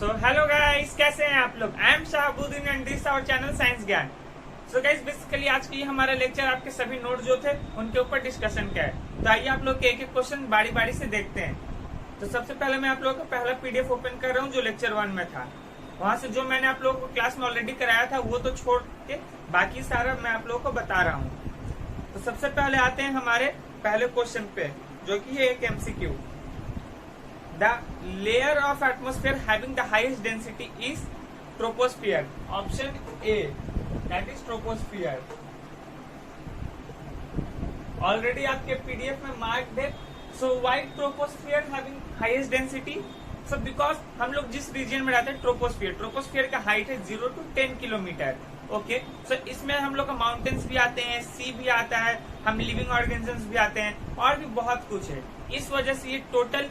So hello guys, कैसे हैं आप लोग। I am Shahbuddin and this our channel science Gyan. So guys, basically आज की हमारा लेक्चर आपके सभी नोट जो थे उनके ऊपर डिस्कशन का है। तो आइए आप लोग के एक एक क्वेश्चन बारी बारी से देखते हैं। तो सबसे पहले मैं आप लोगों का पहला पीडीएफ ओपन कर रहा हूँ जो लेक्चर 1 में था। वहां से जो मैंने आप लोगों को क्लास में ऑलरेडी कराया था वो तो छोड़ के बाकी सारा मैं आप लोगों को बता रहा हूँ। तो सबसे पहले आते हैं हमारे पहले क्वेश्चन पे, जो कि है एक MCQ. The layer of atmosphere having the highest density is troposphere. Option A, that is troposphere. Already आपके पीडीएफ में मार्क्ड है। So why troposphere having highest density? So because हम लोग जिस रीजन में रहते हैं ट्रोपोस्फियर का हाइट है 0 to 10 किलोमीटर। ओके, सो इसमें हम लोग का माउंटेन्स भी आते हैं, सी भी आता है, हम लिविंग ऑर्गेनिजम्स भी आते हैं और भी बहुत कुछ है। इस वजह से ये टोटल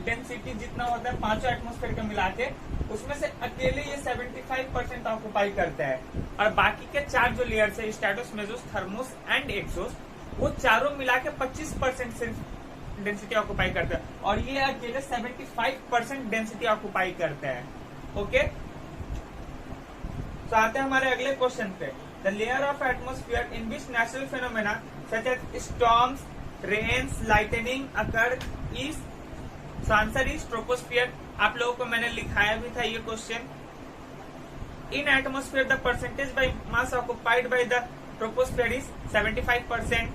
डेंसिटी जितना होता है पांचों एटमॉस्फेयर का मिला के, उसमें से अकेले ये 75% ऑक्युपाई करता है। और बाकी के चार जो लेयर्स है, स्ट्रेटोस, मेसोस, थर्मोस एंड एक्सोस, वो चारों मिला के 25% सिर्फ डेंसिटी ऑक्युपाई करता है और ये अकेले 75% डेंसिटी ऑक्युपाई करता है। ओके, तो आते हैं हमारे अगले क्वेश्चन पे। The layer of atmosphere in which natural phenomena such as storms, rains, lightning occur is. So answer is troposphere. आप लोगों को मैंने लिखाया भी था ये question. In atmosphere the percentage by mass occupied by the troposphere is 75%।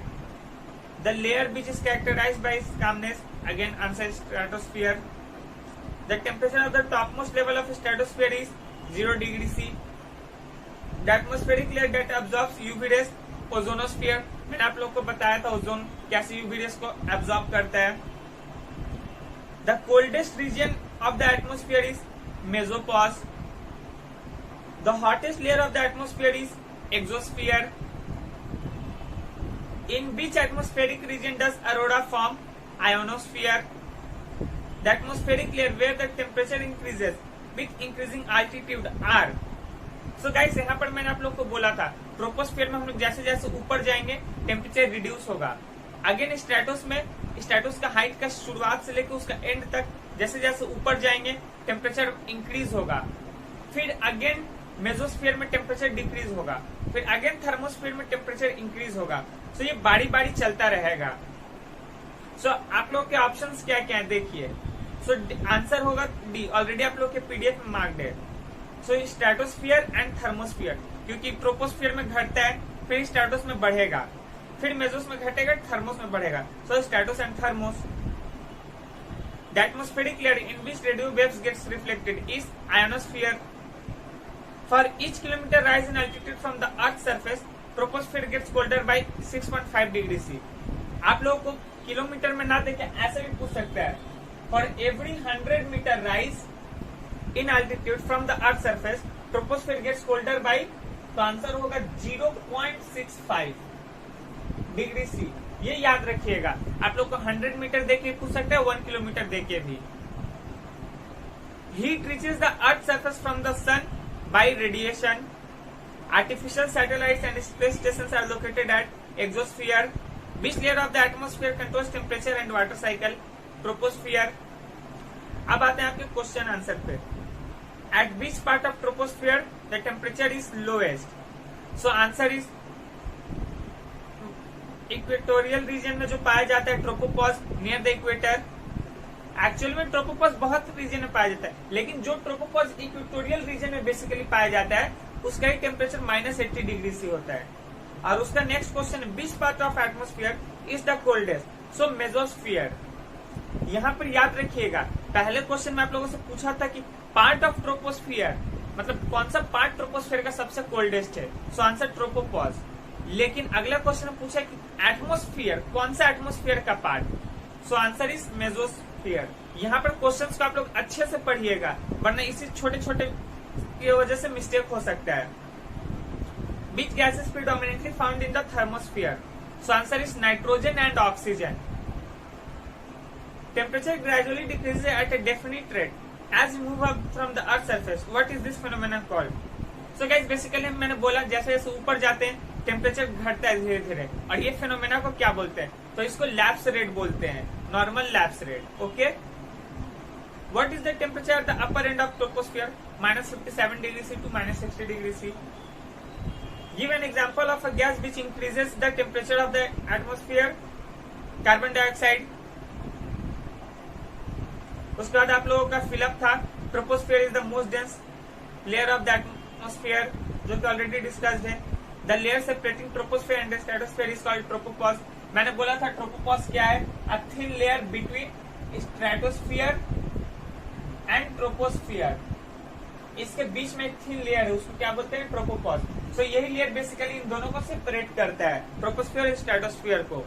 The layer which is characterised by calmness, again answer stratosphere. The temperature of the topmost level of stratosphere is 0 degree C. The atmospheric layer that absorbs UV rays, ozonosphere. मैंने आप लोगों को बताया था ozone कैसे UV rays को absorb करता है। The coldest region of the atmosphere is mesopause. The hottest layer of the atmosphere is exosphere. In which atmospheric region does aurora form? Ionosphere. The atmospheric layer where the temperature increases with increasing altitude are. So guys, यहाँ पर मैंने आप लोग को बोला था troposphere में हम लोग जैसे जैसे ऊपर जाएंगे टेम्परेचर रिड्यूस होगा। अगेन स्ट्रेटोस का हाइट का शुरुआत से लेकर उसका एंड तक जैसे जैसे ऊपर जाएंगे टेम्परेचर इंक्रीज होगा। फिर अगेन मेसोस्फीयर में टेम्परेचर डिक्रीज होगा, फिर अगेन थर्मोस्फीयर में टेम्परेचर इंक्रीज होगा। सो ये बारी बारी चलता रहेगा। सो आप लोग के ऑप्शंस क्या क्या है देखिए। सो आंसर होगा डी, ऑलरेडी आप लोग के पीडीएफ में मार्क्ड है। सो स्ट्रेटोस्फीयर एंड थर्मोस्फीयर, क्योंकि ट्रोपोस्फीयर में घटता है फिर स्ट्रेटोस में बढ़ेगा, फिर मेसोस में घटेगा, थर्मोस में बढ़ेगा। So stratos and thermos. The atmospheric layer in which radio waves gets reflected is ionosphere. For each kilometre rise in altitude from the earth surface, troposphere gets colder by 6.5 degree C. आप लोगों को kilometre में ना देखे ऐसे भी पूछ सकता है। For every 100 metre rise in altitude from the earth surface, troposphere gets colder by, तो आंसर होगा 0.65 डिग्री सी। ये याद रखिएगा। आप लोग को 100 मीटर देके पूछ सकते हैं, 1 किलोमीटर देके भी। Heat reaches the earth surface from the sun by radiation. Artificial satellites and space stations are located at exosphere. Which layer of the atmosphere controls temperature and water cycle? Troposphere. अब आते हैं आपके question answer पे। At which part of troposphere the temperature is lowest? So answer is equatorial region में जो पाया जाता है tropopause near the equator. Actual में ट्रोपोपॉज बहुत रीजन में पाया जाता है, लेकिन जो ट्रोपोपॉज इक्वेटोरियल रीजन में बेसिकली पाया जाता है उसका ही टेम्परेचर -80 डिग्री सी होता है। और उसका next question, which part of atmosphere is the coldest? So mesosphere. यहाँ पर याद रखिएगा, पहले क्वेश्चन में आप लोगों से पूछा था कि पार्ट ऑफ ट्रोपोस्फियर मतलब कौन सा पार्ट ट्रोपोस्फियर का सबसे कोल्डेस्ट है। So answer tropopause. लेकिन अगला क्वेश्चन पूछा कि एटमॉस्फियर, कौन सा एटमॉस्फियर का part? So answer is mesosphere. यहाँ पर क्वेश्चंस को आप लोग अच्छे से पढ़िएगा, वरना इसी छोटे छोटे की वजह से मिस्टेक हो सकता है। Which gases predominantly found in the thermosphere? So answer is nitrogen and oxygen. Temperature gradually decreases at a definite rate as you move up from the earth surface. What is this phenomenon called? So guys, basically मैंने बोला जैसे जैसे ऊपर जाते हैं temperature घटता है धीरे धीरे, और ये फेनोमेना को क्या बोलते हैं? तो इसको लैप्स रेट बोलते हैं, normal lapse rate. Okay, What is the temperature at the upper end of troposphere? Minus 57 degrees C to minus 60 degrees C. Give an example of a gas which increases the temperature of the atmosphere. Carbon dioxide. उसके बाद आप लोगों का fill up था troposphere is the most dense layer of the atmosphere, जो कि already discussed है. The layer separating troposphere and stratosphere is called tropopause. मैंने बोला था ट्रोपोपॉज क्या है, a thin layer between stratosphere and troposphere. इसके बीच में एक थिन लेयर है, उसको क्या बोलते हैं, ट्रोपोपॉज. सो यही लेयर बेसिकली इन दोनों को सेपरेट करता है, ट्रोपोस्फियर और स्ट्रेटोस्फियर को.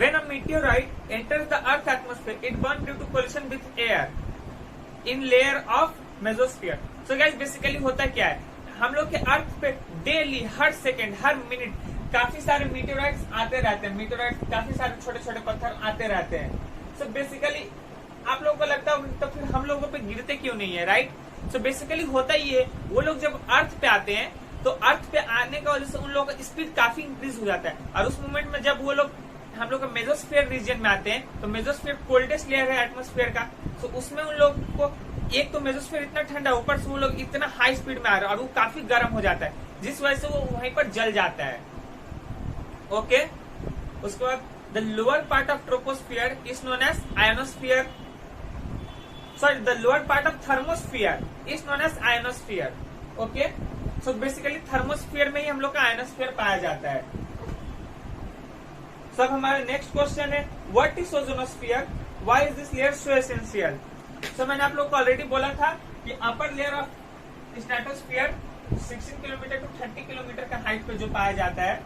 When a meteorite enters the Earth's atmosphere, it burns due to collision with air in layer of mesosphere. So guys, basically होता क्या है, हम लोग के अर्थ पे डेली, हर सेकेंड, हर मिनट काफी सारे मीटेराइट्स आते रहते हैं. मीटेराइट्स काफी सारे छोटे छोटे पत्थर आते रहते हैं. सो बेसिकली आप लोगों को लगता है तो फिर हम लोगों पे गिरते क्यों नहीं है, राइट? सो बेसिकली होता ही है, वो लोग जब अर्थ पे आते हैं तो अर्थ पे आने का वजह से उन लोगों का स्पीड काफी इंक्रीज हो जाता है. और उस मोमेंट में जब वो लोग हम लोग मेसोस्फीयर रीजन में आते हैं तो मेसोस्फीयर कोल्डेस्ट लेयर है एटमोस्फीयर का. तो उसमें उन लोग को एक तो मेसोस्फीयर इतना ठंडा, ऊपर से वो लोग इतना हाई स्पीड में आ रहे हैं और वो काफी गर्म हो जाता है, जिस वजह से वो वहीं पर जल जाता है. ओके. उसके बाद the lower part of troposphere is known as ionosphere. Sorry, the lower part of thermosphere is known as ionosphere. Okay. So basically thermosphere में ही हम लोग का आयोनोस्फियर पाया जाता है. सब हमारा नेक्स्ट क्वेश्चन है, what is ozonosphere, why is this layer so essential. So मैंने आप लोग को ऑलरेडी बोला था कि upper layer of stratosphere 16 kilometre to 30 kilometre का हाइट पे जो पाया जाता है,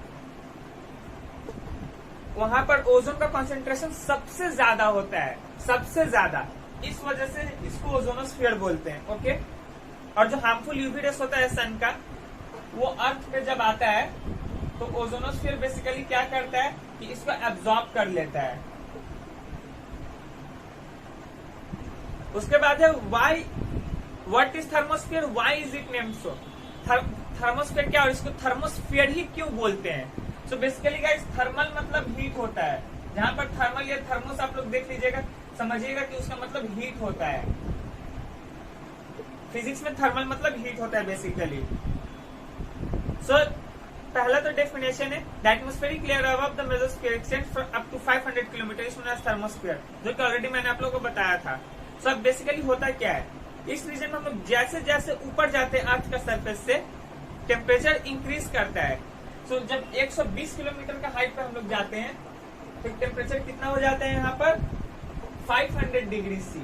वहां पर ओजोन का कॉन्सेंट्रेशन सबसे ज्यादा होता है, सबसे ज्यादा. इस वजह से इसको ओजोनोस्फियर बोलते हैं. ओके. और जो हार्मफुल यूवी रेस होता है सन का, वो अर्थ पे जब आता है तो ओजोनोस्फीयर बेसिकली क्या करता है कि इसको एब्जॉर्ब कर लेता है. उसके बाद है why, what is thermosphere, why is it named so. Thermosphere क्या, और इसको थर्मोस्फीयर ही क्यों बोलते हैं. सो बेसिकली गाइस, थर्मल मतलब हीट होता है. जहां पर थर्मल या थर्मोस आप लोग देख लीजिएगा, समझिएगा कि उसका मतलब हीट होता है. फिजिक्स में थर्मल मतलब हीट होता है बेसिकली. सो पहला तो डेफिनेशन है, the atmospheric layer above the mesosphere extends up to 500 kilometre is known as thermosphere, जो कि ऑलरेडी मैंने आप लोगों को बताया था. सो अब बेसिकली होता क्या है, इस रीजन में हम लोग जैसे जैसे ऊपर जाते हैं अर्थ का सरफेस से, टेम्परेचर इंक्रीज करता है. सो जब 120 किलोमीटर का हाइट पे हम लोग जाते हैं तो टेम्परेचर कितना हो जाता है यहाँ पर, 500 degree C.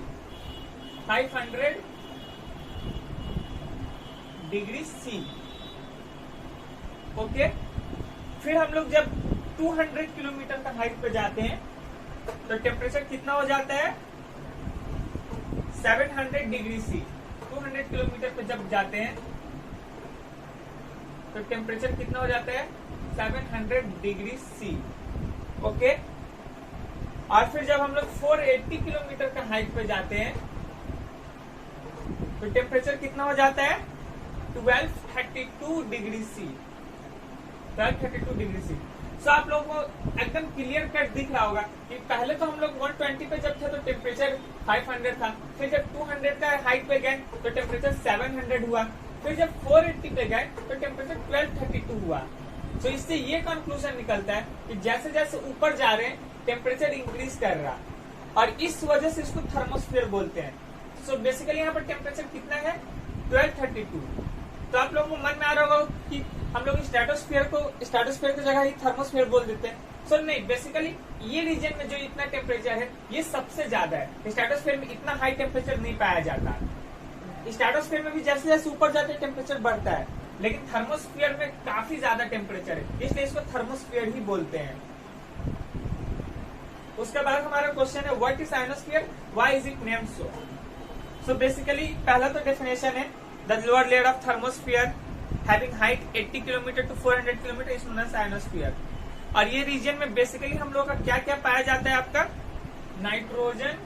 500 degree C. Okay. फिर हम लोग जब 200 किलोमीटर का हाइट पे जाते हैं तो टेम्परेचर कितना हो जाता है, 700 डिग्री सी. 200 किलोमीटर पे जब जाते हैं तो टेम्परेचर कितना हो जाता है, 700 डिग्री सी. ओके. और फिर जब हम लोग 480 किलोमीटर का हाइट पे जाते हैं तो टेम्परेचर कितना हो जाता है, 1232 डिग्री सी. 1232 degree C. सो आप लोगों को एकदम क्लियर कट दिख रहा होगा कि पहले तो हम लोग 120 पे जब थे तो टेम्परेचर 500 था, फिर जब 200 का हाइट पे गए तो टेम्परेचर 700 हुआ, फिर जब 480 पे गए तो टेम्परेचर 1232 हुआ. तो इससे ये कंक्लूजन निकलता है कि जैसे जैसे ऊपर जा रहे हैं टेम्परेचर इंक्रीज कर रहा, और इस वजह से इसको थर्मोस्फीयर बोलते हैं. सो बेसिकली यहाँ पर टेम्परेचर कितना है, 1232. तो आप लोगों को मन में आ रहा होगा कि हम लोग स्ट्रेटोस्फीयर की जगह ही थर्मोस्फीयर बोल देते हैं. सो नहीं, बेसिकली ये रीजन में जो इतना टेम्परेचर है ये सबसे ज्यादा है. स्ट्रेटोस्फीयर में इतना हाई टेम्परेचर नहीं पाया जाता. स्ट्रेटोस्फीयर में भी जैसे जैसे ऊपर जाते हैं टेम्परेचर बढ़ता है, लेकिन थर्मोस्फीयर में काफी ज्यादा टेम्परेचर है, इसलिए इसको थर्मोस्फीयर ही बोलते हैं. उसके बाद हमारा क्वेश्चन है, what is ionosphere, why is it named so. So basically पहला तो डेफिनेशन है, the lower layer of thermosphere having height 80 kilometre to 400 kilometre is known as ionosphere. और ये रीजन में बेसिकली हम लोग का क्या क्या पाया जाता है, आपका नाइट्रोजन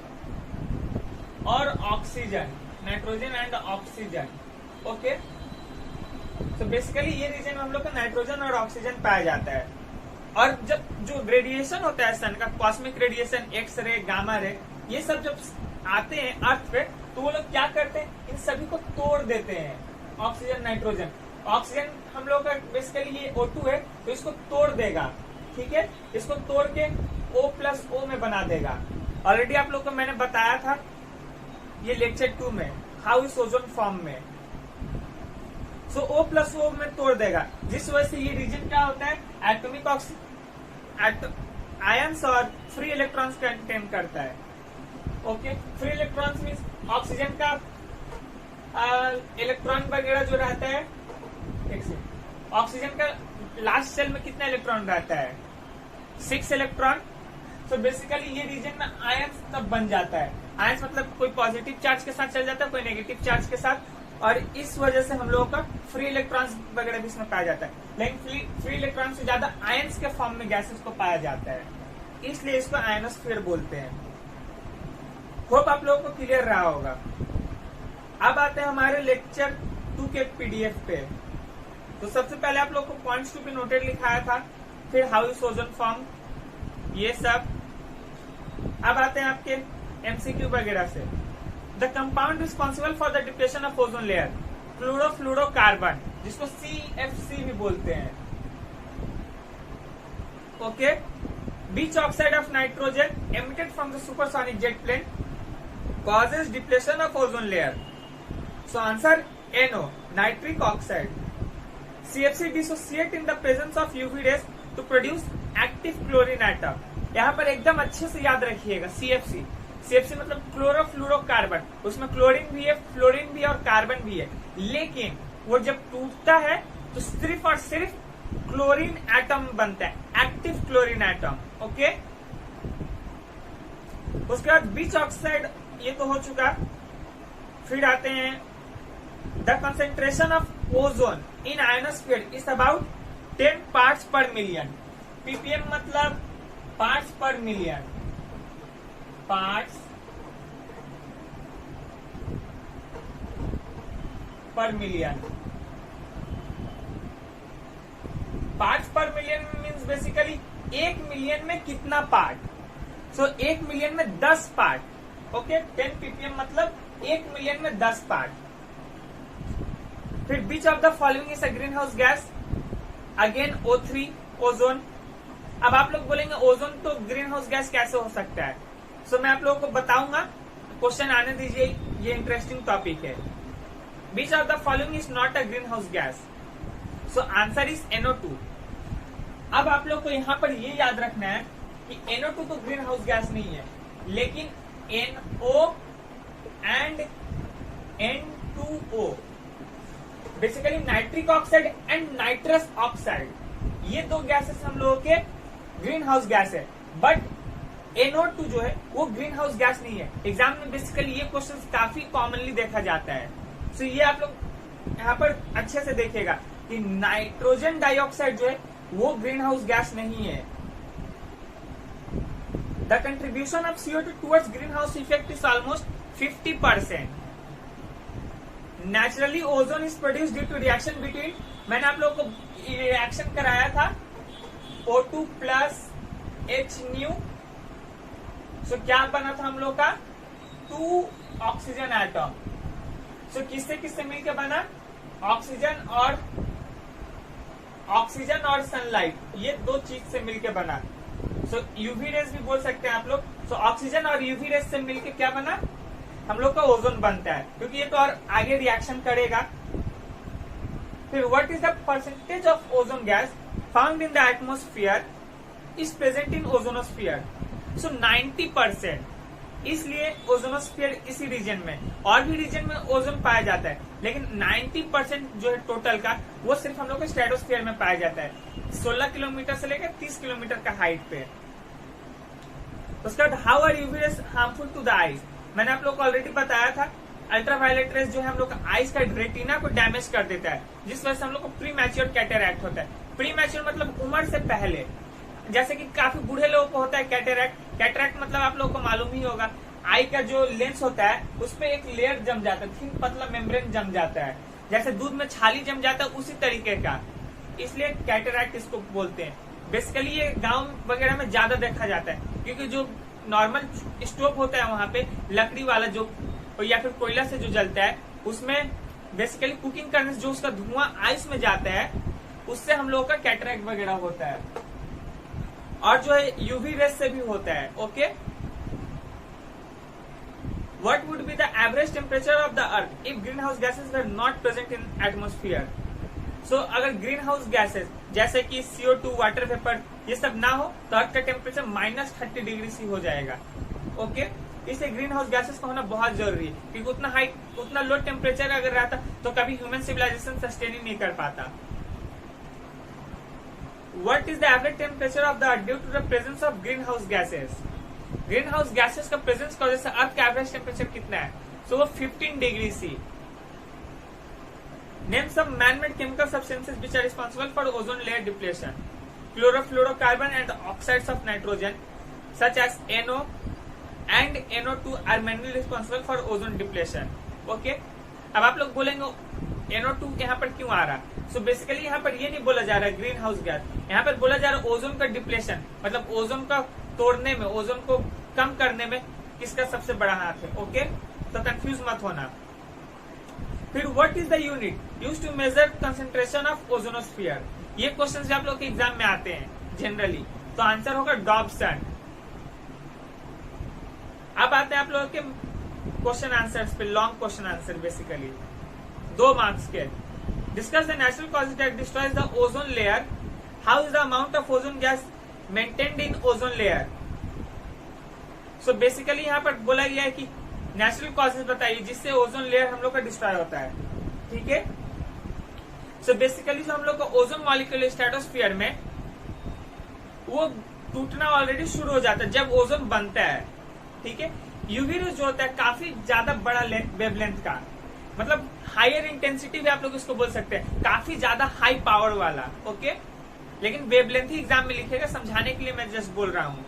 और oxygen, nitrogen and oxygen. Okay. तो बेसिकली ये रीजन में हम लोग का नाइट्रोजन और ऑक्सीजन पाया जाता है. और जब जो रेडिएशन होता है सन का, cosmic radiation, X ray, gamma ray, ये सब जब आते हैं अर्थ पे तो वो लोग क्या करते हैं, इन सभी को तोड़ देते हैं, ऑक्सीजन नाइट्रोजन। ऑक्सीजन हम लोग का बेसिकली ये O2 है तो इसको तोड़ देगा, ठीक है, इसको तोड़ के O+O में बना देगा। ऑलरेडी आप लोग को मैंने बताया था ये लेक्चर 2 में, हाउ इज ओजोन फॉर्म में। सो O+O में तोड़ देगा, जिस वजह से ये रीजन क्या होता है, एटॉमिक आयंस और फ्री इलेक्ट्रॉन्स कंटेन करता है। Okay, free electrons means oxygen का इलेक्ट्रॉन वगैरह जो रहता है, ऑक्सीजन का लास्ट सेल में कितना इलेक्ट्रॉन रहता है, 6 इलेक्ट्रॉन। तो बेसिकली ये रीजन में आयंस तब बन जाता है। आयंस मतलब कोई पॉजिटिव चार्ज के साथ चल जाता है, कोई नेगेटिव चार्ज के साथ, और इस वजह से हम लोगों का फ्री इलेक्ट्रॉन्स वगैरह भी इसमें पाया जाता है। लेकिन फ्री इलेक्ट्रॉन से ज्यादा आयंस के फॉर्म में गैसेस को पाया जाता है, इसलिए इसको आयनोस्फीयर बोलते हैं। होप आप लोगों को क्लियर रहा होगा। अब आते हैं हमारे लेक्चर 2 के पीडीएफ पे। तो सबसे पहले आप लोग को पॉइंट्स 2 पे नोटेड लिखाया था, फिर हाउ इज ओजोन फॉर्म, ये सब। अब आते हैं आपके एमसीक्यू वगैरह से। The compound responsible for the depression of ozone layer, chlorofluorocarbon, जिसको CFC भी बोलते हैं। Okay, which oxide of nitrogen emitted from the supersonic jet plane causes depletion of ozone layer. So answer NO, nitric oxide. CFC dissociate in the presence of UV rays to produce active chlorine atom. यहाँ पर एकदम अच्छे से याद रखिएगा CFC। CFC मतलब chlorofluorocarbon, उसमें chlorine भी है, फ्लोरीन भी है और कार्बन भी है। लेकिन वो जब टूटता है तो सिर्फ और सिर्फ क्लोरीन एटम बनता है, एक्टिव क्लोरीन एटम। ओके, उसके बाद बीच ऑक्साइड ये तो हो चुका। फिर आते हैं the concentration of ozone in ionosphere is about 10 parts पर मिलियन। ppm मतलब पार्ट्स पर मिलियन, पार्ट्स पर मिलियन। पार्ट्स पर मिलियन मीन्स बेसिकली 1 मिलियन में कितना पार्ट। सो 1 मिलियन में 10 पार्ट। ओके, 10 ppm मतलब 1 मिलियन में 10 पार्ट। फिर which of the following is a green house gas, again O3, ozone. अब आप लोग बोलेंगे ओजोन तो ग्रीन हाउस गैस कैसे हो सकता है। सो मैं आप लोगों को बताऊंगा, क्वेश्चन आने दीजिए, ये इंटरेस्टिंग टॉपिक है। Which of the following is not a green house gas, so answer is NO2। अब आप लोग को यहाँ पर ये याद रखना है कि NO2 तो ग्रीन हाउस गैस नहीं है, लेकिन NO and N2O, basically nitric oxide and nitrous oxide, ये दो गैसेस हम लोगों के ग्रीन हाउस गैस है। बट NO2 जो है वो ग्रीन हाउस गैस नहीं है। एग्जाम में बेसिकली ये क्वेश्चन काफी कॉमनली देखा जाता है। सो ये आप लोग यहाँ पर अच्छे से देखिएगा कि नाइट्रोजन डाइऑक्साइड जो है वो ग्रीन हाउस गैस नहीं है। The contribution of CO2 towards greenhouse effect is almost 50%. Naturally, ozone is produced due to reaction between, मैंने आप लोगों को रिएक्शन कराया था O2 plus H nu। सो क्या बना था हम लोग का 2 ऑक्सीजन एटम। सो किससे किससे मिलकर बना, ऑक्सीजन और सनलाइट, ये दो चीज से मिलकर बना। सो यूवी रेस भी बोल सकते हैं आप लोग। सो ऑक्सीजन और यूवी रेस से मिलके क्या बना, हम लोग का ओजोन बनता है, क्योंकि ये तो और आगे रिएक्शन करेगा। फिर what is the percentage of ozone gas found in the atmosphere is present in ozonosphere. So 90%, इसलिए ओजोनोस्फियर इसी रीजन में, और भी रीजन में ओजोन पाया जाता है, लेकिन 90% जो है टोटल का वो सिर्फ हम लोग के स्ट्रेटोस्फियर में पाया जाता है, 16 किलोमीटर से लेकर 30 किलोमीटर का हाइट पे। उसके बाद how are UV rays harmful to the eyes, मैंने आप लोग को ऑलरेडी बताया था। अल्ट्रावायलेट रेस जो है हम लोग का आईज का रेटिना को डैमेज कर देता है, जिस वजह से हम लोग को प्री मैच्योर कैटेरैक्ट होता है। प्री मैच्योर मतलब उम्र से पहले, जैसे कि काफी बूढ़े लोगों को होता है कैटेरैक्ट। कैटेरैक्ट मतलब आप लोगों को मालूम ही होगा, आई का जो लेंस होता है उस पे एक लेयर जम जाता है, थिन पतला मेम्ब्रेन जम जाता है, जैसे दूध में छाली जम जाता है उसी तरीके का, इसलिए कैटेरैक्ट इसको बोलते हैं। बेसिकली ये गांव वगैरह में ज्यादा देखा जाता है, क्योंकि जो नॉर्मल स्टोव होता है वहां पे लकड़ी वाला जो या फिर कोयला से जो जलता है, उसमें बेसिकली कुकिंग करने से जो उसका धुआं आइस में जाता है, उससे हम लोगों का कैटरैक्ट वगैरह होता है, और जो है यूवी रेस से भी होता है। Okay, what would be the average temperature of the earth if green house gases were not present in atmosphere. So अगर ग्रीन हाउस गैसेज जैसे कि CO2, वाटर वेपर, ये सब ना हो तो अर्थ का टेम्परेचर -30 डिग्री सी हो जाएगा। ओके, इसलिए ग्रीन हाउस गैसेस का होना बहुत जरूरी है, क्योंकि उतना लो टेम्परेचर अगर रहता तो कभी ह्यूमन सिविलाइजेशन सस्टेन ही नहीं कर पाता। What is the average temperature of the earth due to the presence of greenhouse gases? Greenhouse gases का प्रेजेंस की वजह से अर्थ का एवरेज टेम्परेचर कितना है? सो वो 15 degree C. Name some man-made chemical substances which are responsible for ozone layer depletion. Chlorofluorocarbon and oxides of nitrogen such as NO and NO2 are mainly responsible for ozone depletion. Okay? अब आप लोग बोलेंगे NO2 यहाँ पर क्यों आ रहा है? सो basically यहाँ पर ये नहीं बोला जा रहा है ग्रीन हाउस गैस, यहाँ पर बोला जा रहा है ओजोन का डिप्लेशन, मतलब ओजोन का तोड़ने में, ओजोन को कम करने में किसका सबसे बड़ा हाथ है। ओके, तो कंफ्यूज मत होना। फिर what is the unit used to measure concentration of ozonosphere. ये क्वेश्चंस आप लोग के एग्जाम में आते हैं जनरली, तो आंसर होगा डॉब्सन। अब आते हैं आप लोगों के क्वेश्चन आंसर्स पे, long question answer basically 2 marks के। Discuss the natural causes that destroys the ozone layer, how is the amount of ozone gas maintained in ozone layer. So basically यहाँ पर बोला गया है कि नेचुरल कॉजेज बताइए जिससे ओजोन लेयर हम लोग का डिस्ट्रॉय होता है। ठीक है, सो बेसिकली जो हम लोग का ओजोन मॉलिक्यूल स्ट्रेटोस्फीयर में वो टूटना ऑलरेडी शुरू हो जाता है जब ओजोन बनता है। ठीक है, यूवी रेज जो होता है काफी ज्यादा बड़ा वेवलेंथ का, मतलब हायर इंटेंसिटी भी आप लोग इसको बोल सकते हैं, काफी ज्यादा हाई पावर वाला। ओके, लेकिन वेवलेंथ ही एग्जाम में लिखेगा, समझाने के लिए मैं जस्ट बोल रहा हूँ।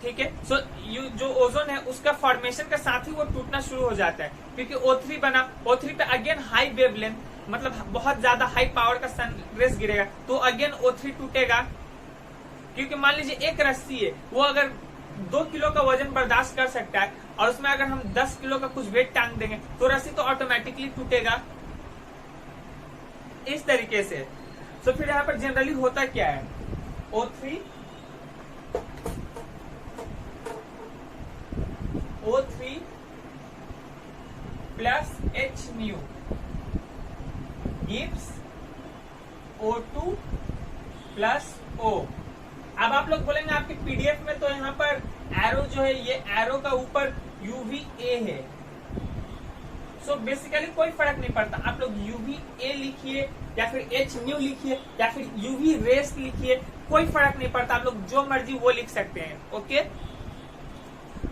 ठीक है, सो जो ओजोन है उसका फॉर्मेशन के साथ ही वो टूटना शुरू हो जाता है, क्योंकि O3 बना, O3 पे अगेन हाई वेवलेंथ, मतलब बहुत ज्यादा हाई पावर का सन रेस गिरेगा तो अगेन O3 टूटेगा। क्योंकि मान लीजिए एक रस्सी है, वो अगर 2 किलो का वजन बर्दाश्त कर सकता है और उसमें अगर हम 10 किलो का कुछ वेट टांग देंगे तो रस्सी तो ऑटोमेटिकली टूटेगा। इस तरीके से तो फिर यहाँ पर जनरली होता क्या है, O3 plus H new gives O2 plus O। अब आप लोग बोलेंगे आपके पीडीएफ में तो यहाँ पर एरो जो है, ये एरो का ऊपर UVA है। सो बेसिकली कोई फर्क नहीं पड़ता, आप लोग UVA लिखिए या फिर H न्यू लिखिए या फिर UV रेस लिखिए, कोई फर्क नहीं पड़ता, आप लोग जो मर्जी वो लिख सकते हैं। ओके,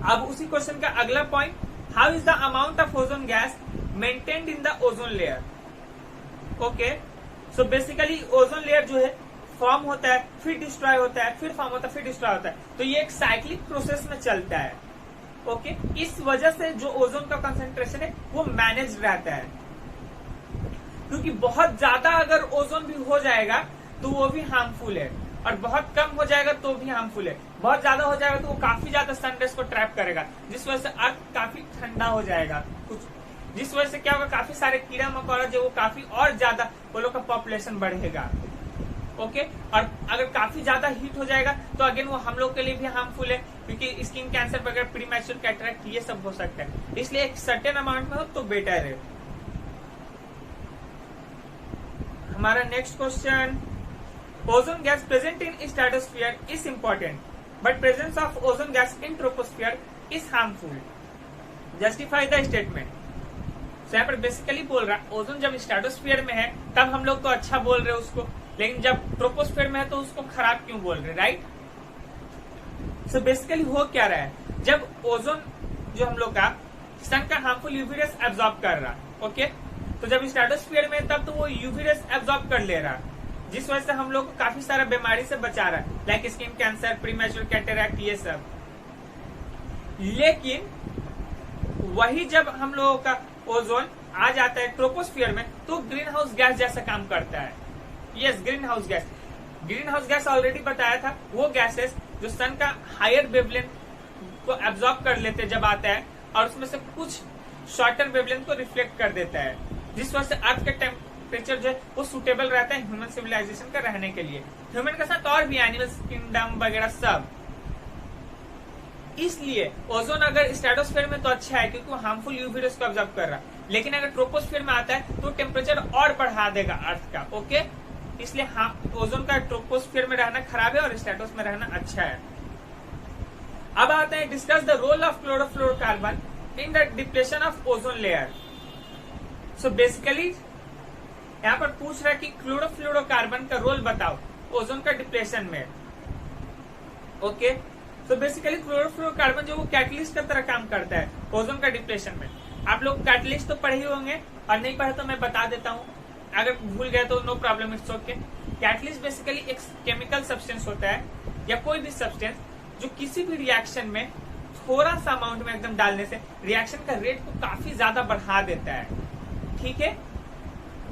अब उसी क्वेश्चन का अगला point, how is the amount of ozone gas maintained in the ozone layer. Okay, so basically ozone layer जो है फॉर्म होता है, फिर डिस्ट्रॉय होता है, फिर फॉर्म होता है, फिर डिस्ट्रॉय होता है, तो ये एक साइक्लिक प्रोसेस में चलता है। ओके, इस वजह से जो ओजोन का कंसंट्रेशन है वो मैनेज रहता है, क्योंकि बहुत ज्यादा अगर ओजोन भी हो जाएगा तो वो भी हार्मफुल है, और बहुत कम हो जाएगा तो भी हार्मफुल है। बहुत ज्यादा हो जाएगा तो वो काफी ज्यादा सनरेज को ट्रैप करेगा, जिस वजह से अर्थ काफी ठंडा हो जाएगा, कुछ जिस वजह से क्या होगा, काफी सारे कीड़ा मकोड़ा जो वो काफी और ज्यादा वो लोग का पॉपुलेशन बढ़ेगा। ओके, और अगर काफी ज्यादा हीट हो जाएगा तो अगेन वो हम लोग के लिए भी हार्मफुल है, क्योंकि स्किन कैंसर वगैरह, प्रीमैच्योर कैटरैक्ट, ये सब हो सकता है। इसलिए एक सर्टेन अमाउंट में हो तो बेटर है। हमारा next question, ozone gas present in stratosphere is important but presence of ozone gas in troposphere is harmful, justify the statement. तो यहाँ पर बेसिकली बोल रहा है ओजोन जब स्ट्रेटोस्फीयर में है तब हम लोग तो अच्छा बोल रहे हैं उसको, लेकिन जब ट्रोपोस्फीयर में है तो उसको खराब क्यों बोल रहे, राइट। सो बेसिकली हो क्या रहा है, जब ओजोन जो हम लोग का सन का हार्मफुल यूवी रेस एब्जॉर्ब कर रहा, ओके, तो जब स्ट्रेटोस्फीयर में तब तो वो यूवी रेस एब्जॉर्ब कर ले रहा, जिस वजह से हम लोग को काफी सारा बीमारी से बचा रहा है, like skin cancer, premature cataract, ये सब। लेकिन वही जब हम लोगों का ओजोन आ जाता है ट्रोपोस्फीयर में तो ग्रीन हाउस गैस जैसा काम करता है। Yes, green house gas already बताया था, वो गैसेस जो सन का हायर वेवलेंथ को एब्जॉर्ब कर लेते हैं जब आता है, और उसमें से कुछ शॉर्टर वेवलेंथ को रिफ्लेक्ट कर देता है, जिस वजह से अर्थ का टेम्परेचर जो है वो सुटेबल रहता है ह्यूमन सिविलाइजेशन का रहने के लिए, ह्यूमन के साथ और भी एनिमल्स किंगडम वगैरह सब। इसलिए ओजोन अगर स्ट्रेटोस्फीयर में तो अच्छा है क्योंकि वो हार्मफुल यूवी रेज को ऑब्जर्व कर रहा है, लेकिन अगर ट्रोपोस्फीयर में आता है तो टेम्परेचर और बढ़ा देगा अर्थ का। ओके, इसलिए ओजोन का ट्रोपोस्फीयर में रहना खराब है और स्ट्रेटोस में रहना अच्छा है। अब आते हैं discuss the role of chlorofluorocarbon in the depletion of ozone layer. So basically यहाँ पर पूछ रहा है कि क्लोरोफ्लोरोकार्बन का रोल बताओ ओजोन का डिप्लेशन में। ओके, तो बेसिकली क्लोरोफ्लोरोकार्बन जो वो कैटलिस्ट का तरह काम करता है ओजोन का डिप्लेशन में। आप लोग कैटलिस्ट तो पढ़े ही होंगे, और नहीं पढ़े तो मैं बता देता हूँ, अगर भूल गए तो no problem, it's okay. Catalyst basically एक केमिकल सब्सटेंस होता है या कोई भी सब्सटेंस जो किसी भी रिएक्शन में थोड़ा सा अमाउंट में एकदम डालने से रिएक्शन का रेट को काफी ज्यादा बढ़ा देता है। ठीक है,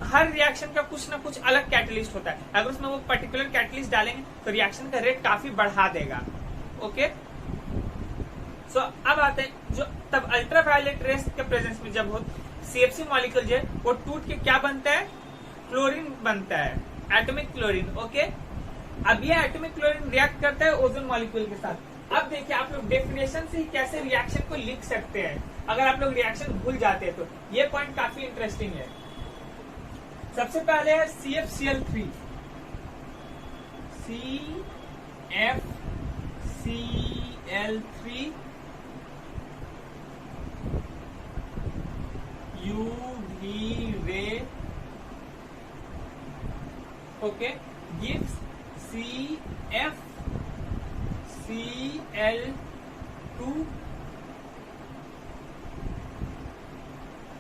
हर रिएक्शन का कुछ ना कुछ अलग कैटलिस्ट होता है, अगर उसमें वो पर्टिकुलर कैटलिस्ट डालेंगे तो रिएक्शन का रेट काफी बढ़ा देगा। ओके, सो अब आते हैं जो तब अल्ट्रावायलेट रेस के प्रेजेंस में जब हो CFC मॉलिक्यूल जो है वो टूट के क्या बनता है, क्लोरीन बनता है, एटॉमिक क्लोरीन। ओके, अब ये एटॉमिक क्लोरीन रिएक्ट करता है ओजोन मॉलिक्यूल के साथ। अब देखिए आप लोग डेफिनेशन से ही कैसे रिएक्शन को लिख सकते हैं, अगर आप लोग रिएक्शन भूल जाते हैं तो ये पॉइंट काफी इंटरेस्टिंग है। सबसे पहले है CFCl3, CFCl3 UV ray, okay, gives CFCl2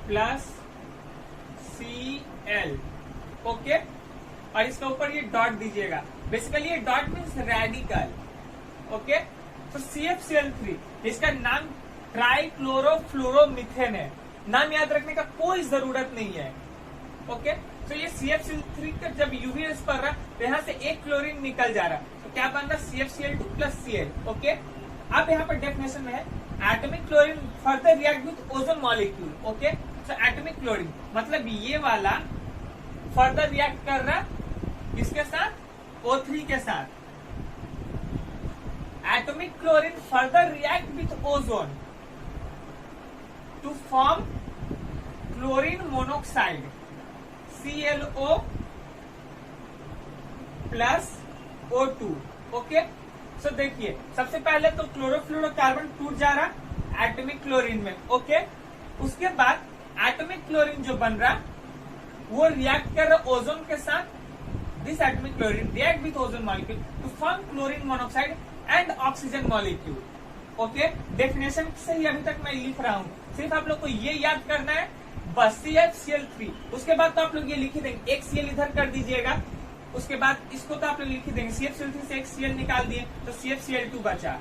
plus Cl। Okay, और इसके ऊपर ये डॉट दीजिएगा, बेसिकली ये डॉट मीन्स रेडिकल। ओके, तो CFCl3 इसका नाम ट्राइक्लोरोफ्लोरोमीथेन है, नाम याद रखने का कोई जरूरत नहीं है। ओके, तो ये CFCl3 का जब यूवी रेस पड़ रहा तो यहाँ से एक क्लोरीन निकल जा रहा, तो क्या बन रहा, CFCl2 प्लस Cl। ओके, अब यहाँ पर डेफिनेशन में है atomic chlorine further react with ozone molecule. Okay, तो एटॉमिक क्लोरीन मतलब ये वाला फर्दर रिएक्ट कर रहा किसके साथ, O3 के साथ। Atomic chlorine further react with ozone to form chlorine monoxide ClO plus O2। Okay, so देखिए सबसे पहले तो क्लोरोफ्लोरोकार्बन टूट जा रहा एटॉमिक क्लोरीन में। ओके, उसके बाद एटॉमिक क्लोरीन जो बन रहा वो रिएक्ट कर रहा ओजोन के साथ, this atomic chlorine react with ozone molecule to form chlorine monoxide and oxygen molecule. Okay, definition से ही अभी तक मैं लिख रहा हूँ, सिर्फ आप लोग को ये याद करना है बस, CFCl3। उसके बाद तो आप लोग ये लिख ही देंगे, एक Cl इधर कर दीजिएगा, उसके बाद इसको तो आप लोग लिख ही देंगे, CFCl3 से एक Cl निकाल दिए तो CFCl2 बचा,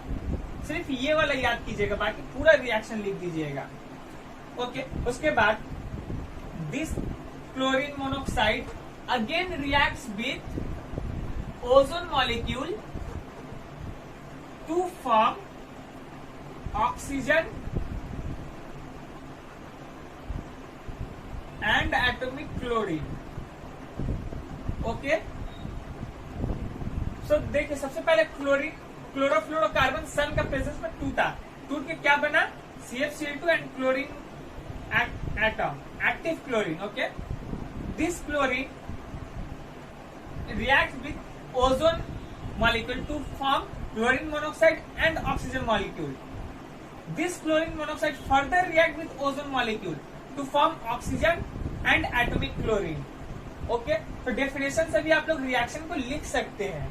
सिर्फ ये वाला याद कीजिएगा, बाकी पूरा रिएक्शन लिख दीजिएगा। ओके, उसके बाद this chlorine monoxide again reacts with ozone molecule to form oxygen and atomic chlorine. Okay, so देखिए सबसे पहले क्लोरोफ्लोरोकार्बन सन का प्रेजेंस में टूटा, टूट के क्या बना, CFCl2 and chlorine atom, active chlorine. Okay, this chlorine react with ozone molecule to form chlorine monoxide and oxygen molecule. This chlorine monoxide further react with ozone molecule to form oxygen and atomic chlorine. Okay, तो definition से भी आप लोग reaction को लिख सकते हैं।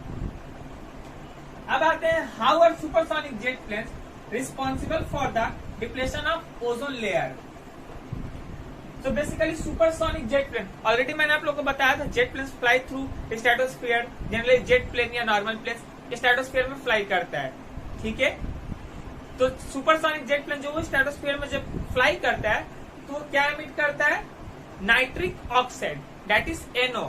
अब आते हैं how are supersonic jet planes responsible for the depletion of ozone layer. तो basically supersonic jet plane, already मैंने आप लोग को बताया था, jet planes fly through stratosphere, generally jet plane या नॉर्मल प्लेन स्ट्रेटोस्फीयर में फ्लाई करता है। ठीक है, तो सुपरसोनिक जेट प्लेन जो वो स्ट्रेटोस्फीयर में जब फ्लाई करता है तो क्या एमिट करता है, nitric oxide, that is NO।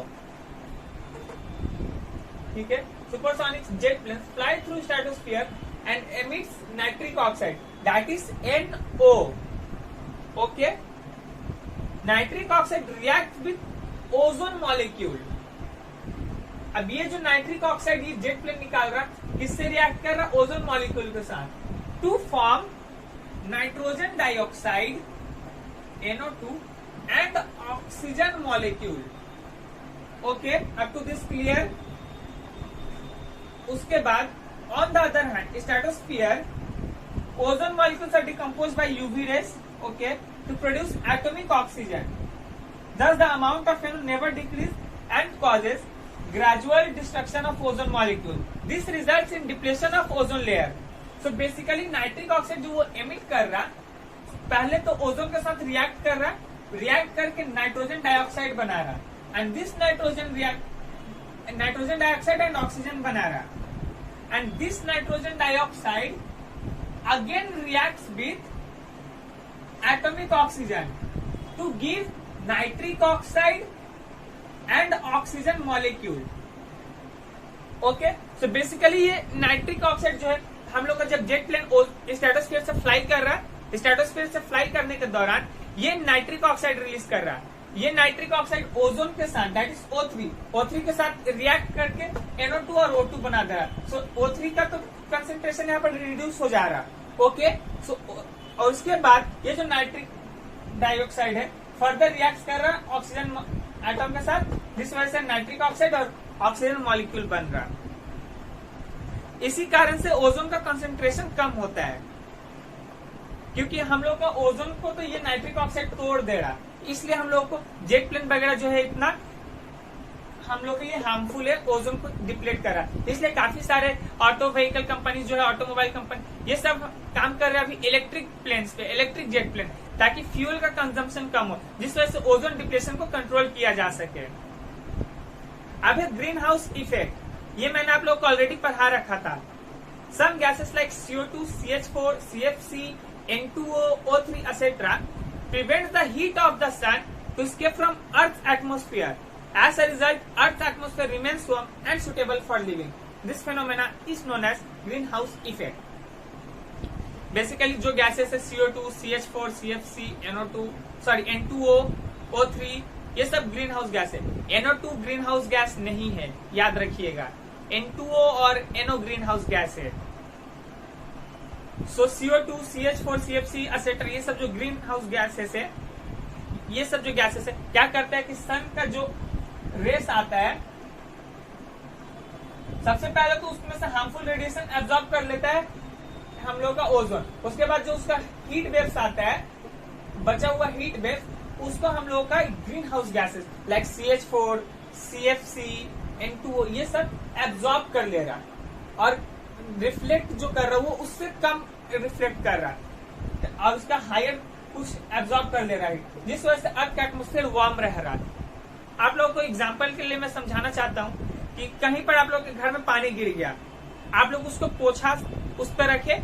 ठीक है, supersonic jet planes fly through stratosphere and emits nitric oxide, that is NO. Okay, nitric oxide reacts with ozone molecule. अब ये जो नाइट्रिक ऑक्साइड ये जेट प्लेन निकाल रहा किससे रिएक्ट कर रहा, ओजोन मॉलिक्यूल के साथ, to form nitrogen dioxide NO2 and oxygen molecule. Okay, up to this clear. उसके बाद on the other hand stratosphere, ozone molecules are decomposed by UV rays, okay, to produce atomic oxygen. Thus the amount of NO never decreases and causes gradual destruction of ozone molecule. This results in depletion of ozone layer. So basically nitric oxide जो वो emit कर रहा, पहले तो ozone के साथ react कर रहा, रिएक्ट करके नाइट्रोजन डाइऑक्साइड बना रहा, and this nitrogen dioxide and oxygen बना रहा, and this nitrogen dioxide again reacts with atomic oxygen to give nitric oxide and oxygen molecule. Okay, so basically ये नाइट्रिक ऑक्साइड जो है हम लोग का जब जेट प्लेन स्ट्रेटोस्फीयर से फ्लाई कर रहा है, स्ट्रेटोस्फीयर से फ्लाई करने के दौरान ये नाइट्रिक ऑक्साइड रिलीज कर रहा है. ये नाइट्रिक ऑक्साइड ओजोन के साथ, दैट इज O3 के साथ रिएक्ट करके NO2 और O2 बना दे रहा है. सो O3 का तो कंसेंट्रेशन यहाँ पर रिड्यूस हो जा रहा. ओके, सो और उसके बाद ये जो नाइट्रिक डाइऑक्साइड है फर्दर रिएक्ट कर रहा है ऑक्सीजन एटम के साथ, जिस वजह से नाइट्रिक ऑक्साइड और ऑक्सीजन मॉलिक्यूल बन रहा. इसी कारण से ओजोन का कंसंट्रेशन कम होता है, क्योंकि हम लोग का ओजोन को तो ये नाइट्रिक ऑक्साइड तोड़ दे रहा, इसलिए हम लोग को जेट प्लेन वगैरह जो है इतना हम लोग के लिए हार्मफुल है, ओजोन को डिप्लीट कर रहा है. इसलिए काफी सारे ऑटो व्हीकल कंपनी जो है, ऑटोमोबाइल कंपनी, ये सब काम कर रहे हैं अभी इलेक्ट्रिक प्लेन्स पे, इलेक्ट्रिक जेट प्लेन, ताकि फ्यूल का कंजम्पशन कम हो, जिस वजह से ओजोन डिप्लेशन को कंट्रोल किया जा सके. अब है ग्रीन हाउस इफेक्ट. ये मैंने आप लोग को ऑलरेडी पढ़ा रखा था. Some gases like CO2, CH4, CFC, N2O, O3 etc. prevent the heat of the sun to escape from Earth's atmosphere. As a result, Earth's atmosphere remains warm and suitable for living. This phenomena is known as greenhouse effect. Basically जो gases है CO2, CH4, CFC, N2O, O3, ये सब green house gas है. NO2 green house gas नहीं है, याद रखिएगा. N2O और NO ग्रीन हाउस गैस है. सो CO2, CH4, CFC etc. ये सब जो ग्रीन हाउस गैसेस है, ये सब जो गैसेस है क्या करता है कि सन का जो रेस आता है, सबसे पहले तो उसमें से हार्मफुल रेडिएशन एब्जॉर्ब कर लेता है हम लोग का ओजोन. उसके बाद जो उसका हीट वेव्स आता है, बचा हुआ हीट वेव, उसको हम लोग का green house gases like CH4, CFC, N2O ये सब एब्जॉर्ब कर ले रहा, और रिफ्लेक्ट जो कर रहा है वो उससे कम रिफ्लेक्ट कर रहा है, और उसका हायर कुछ एब्जॉर्ब कर ले रहा है, जिस वजह से अर्थ का एटमोस्फेयर वार्म रह रहा है. आप लोगों को एग्जांपल के लिए मैं समझाना चाहता हूँ कि कहीं पर आप लोग के घर में पानी गिर गया, आप लोग उसको पोछा उस पर रखे,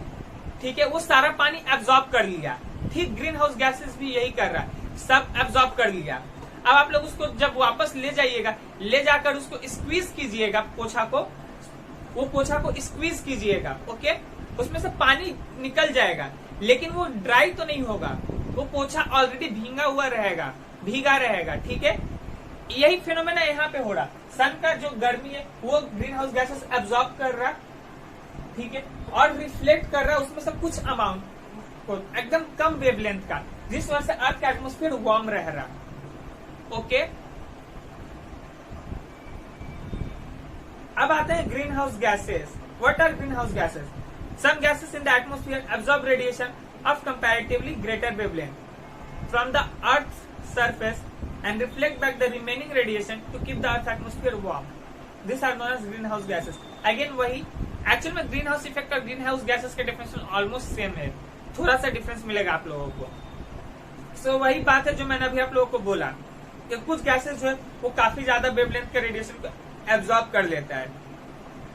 ठीक है, वो सारा पानी एब्जॉर्ब कर लिया. ठीक ग्रीन हाउस गैसेस भी यही कर रहा है, सब एब्जॉर्ब कर लिया. अब आप लोग उसको जब वापस ले जाइएगा, ले जाकर उसको स्क्वीज कीजिएगा, वो पोछा को स्क्वीज कीजिएगा. ओके, उसमें से पानी निकल जाएगा, लेकिन वो ड्राई तो नहीं होगा, वो पोछा ऑलरेडी भीगा रहेगा. ठीक है, यही फिनोमेना यहाँ पे हो रहा. सन का जो गर्मी है वो ग्रीन हाउस गैसेस एब्जॉर्ब कर रहा, ठीक है, और रिफ्लेक्ट कर रहा है उसमें से कुछ अमाउंट को, एकदम कम वेवलेंथ का, जिस वजह से अर्थ का एटमोस्फेयर वार्म रह रहा. ओके, अब आते हैं green house gases. What are green house gases? Some gases in the atmosphere absorb radiation of comparatively greater wavelength from the earth surface and reflect back the remaining radiation to keep the earth's atmosphere warm. These are known as greenhouse gases. Again वही, actual में green house effect और green house gases के definition almost same है, थोड़ा सा difference मिलेगा आप लोगों को. सो वही बात है जो मैंने अभी आप लोगों को बोला कि कुछ गैसेस जो है वो काफी ज्यादा वेवलेंथ के रेडिएशन को एब्जॉर्ब कर लेता है,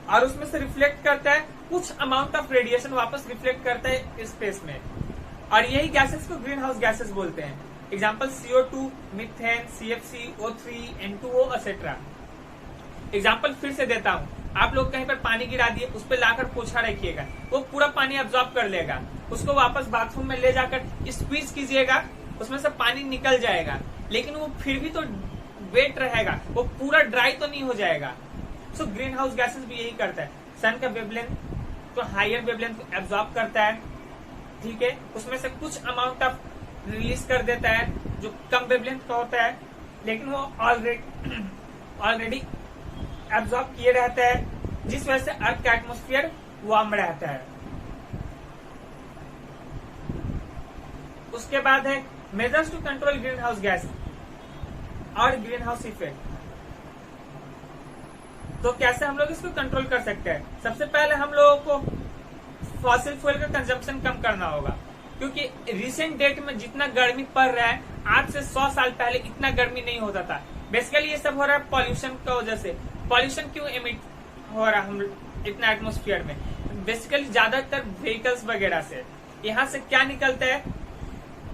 और उसमें से रिफ्लेक्ट करता है, कुछ अमाउंट ऑफ रेडिएशन वापस रिफ्लेक्ट करता है स्पेस में, और यही गैसेस को ग्रीन हाउस गैसेस बोलते हैं. Example CO2, methane, CFC, O3, N2O etc. Example फिर से देता हूं. आप लोग कहीं पर पानी गिरा दिए, उस पर लाकर पोछा रखिएगा, वो पूरा पानी अब्सॉर्ब कर लेगा। उसको वापस बाथरूम में ले जाकर स्क्वीज कीजिएगा, उसमें से पानी निकल जाएगा, लेकिन वो फिर भी तो वेट रहेगा, वो पूरा ड्राई तो नहीं हो जाएगा। सो ग्रीन हाउस गैसेस भी यही करता है। सन का वेवलेंथ तो हायर वेवलेंथ को एब्जॉर्ब करता है, ठीक है, उसमें से कुछ अमाउंट ऑफ रिलीज कर देता है जो कम वेवलेंथ का होता है, लेकिन वो ऑलरेडी एब्जॉर्ब किए रहता है, जिस वजह से अर्थ का एटमोस्फियर वार्म रहता है। उसके बाद है measures to control green house gas और ग्रीन हाउस इफेक्ट। तो कैसे हम लोग इसको कंट्रोल कर सकते हैं? सबसे पहले हम लोगों को फॉसिल फ्यूल का कंजम्पशन कम करना होगा, क्योंकि रिसेंट डेट में जितना गर्मी पड़ रहा है, आज से 100 साल पहले इतना गर्मी नहीं होता था। बेसिकली ये सब हो रहा है पॉल्यूशन की वजह से। पॉल्यूशन क्यों एमिट हो रहा है हम इतना एटमोस्फियर में? बेसिकली ज्यादातर व्हीकल्स वगैरह से। यहाँ से क्या निकलता है?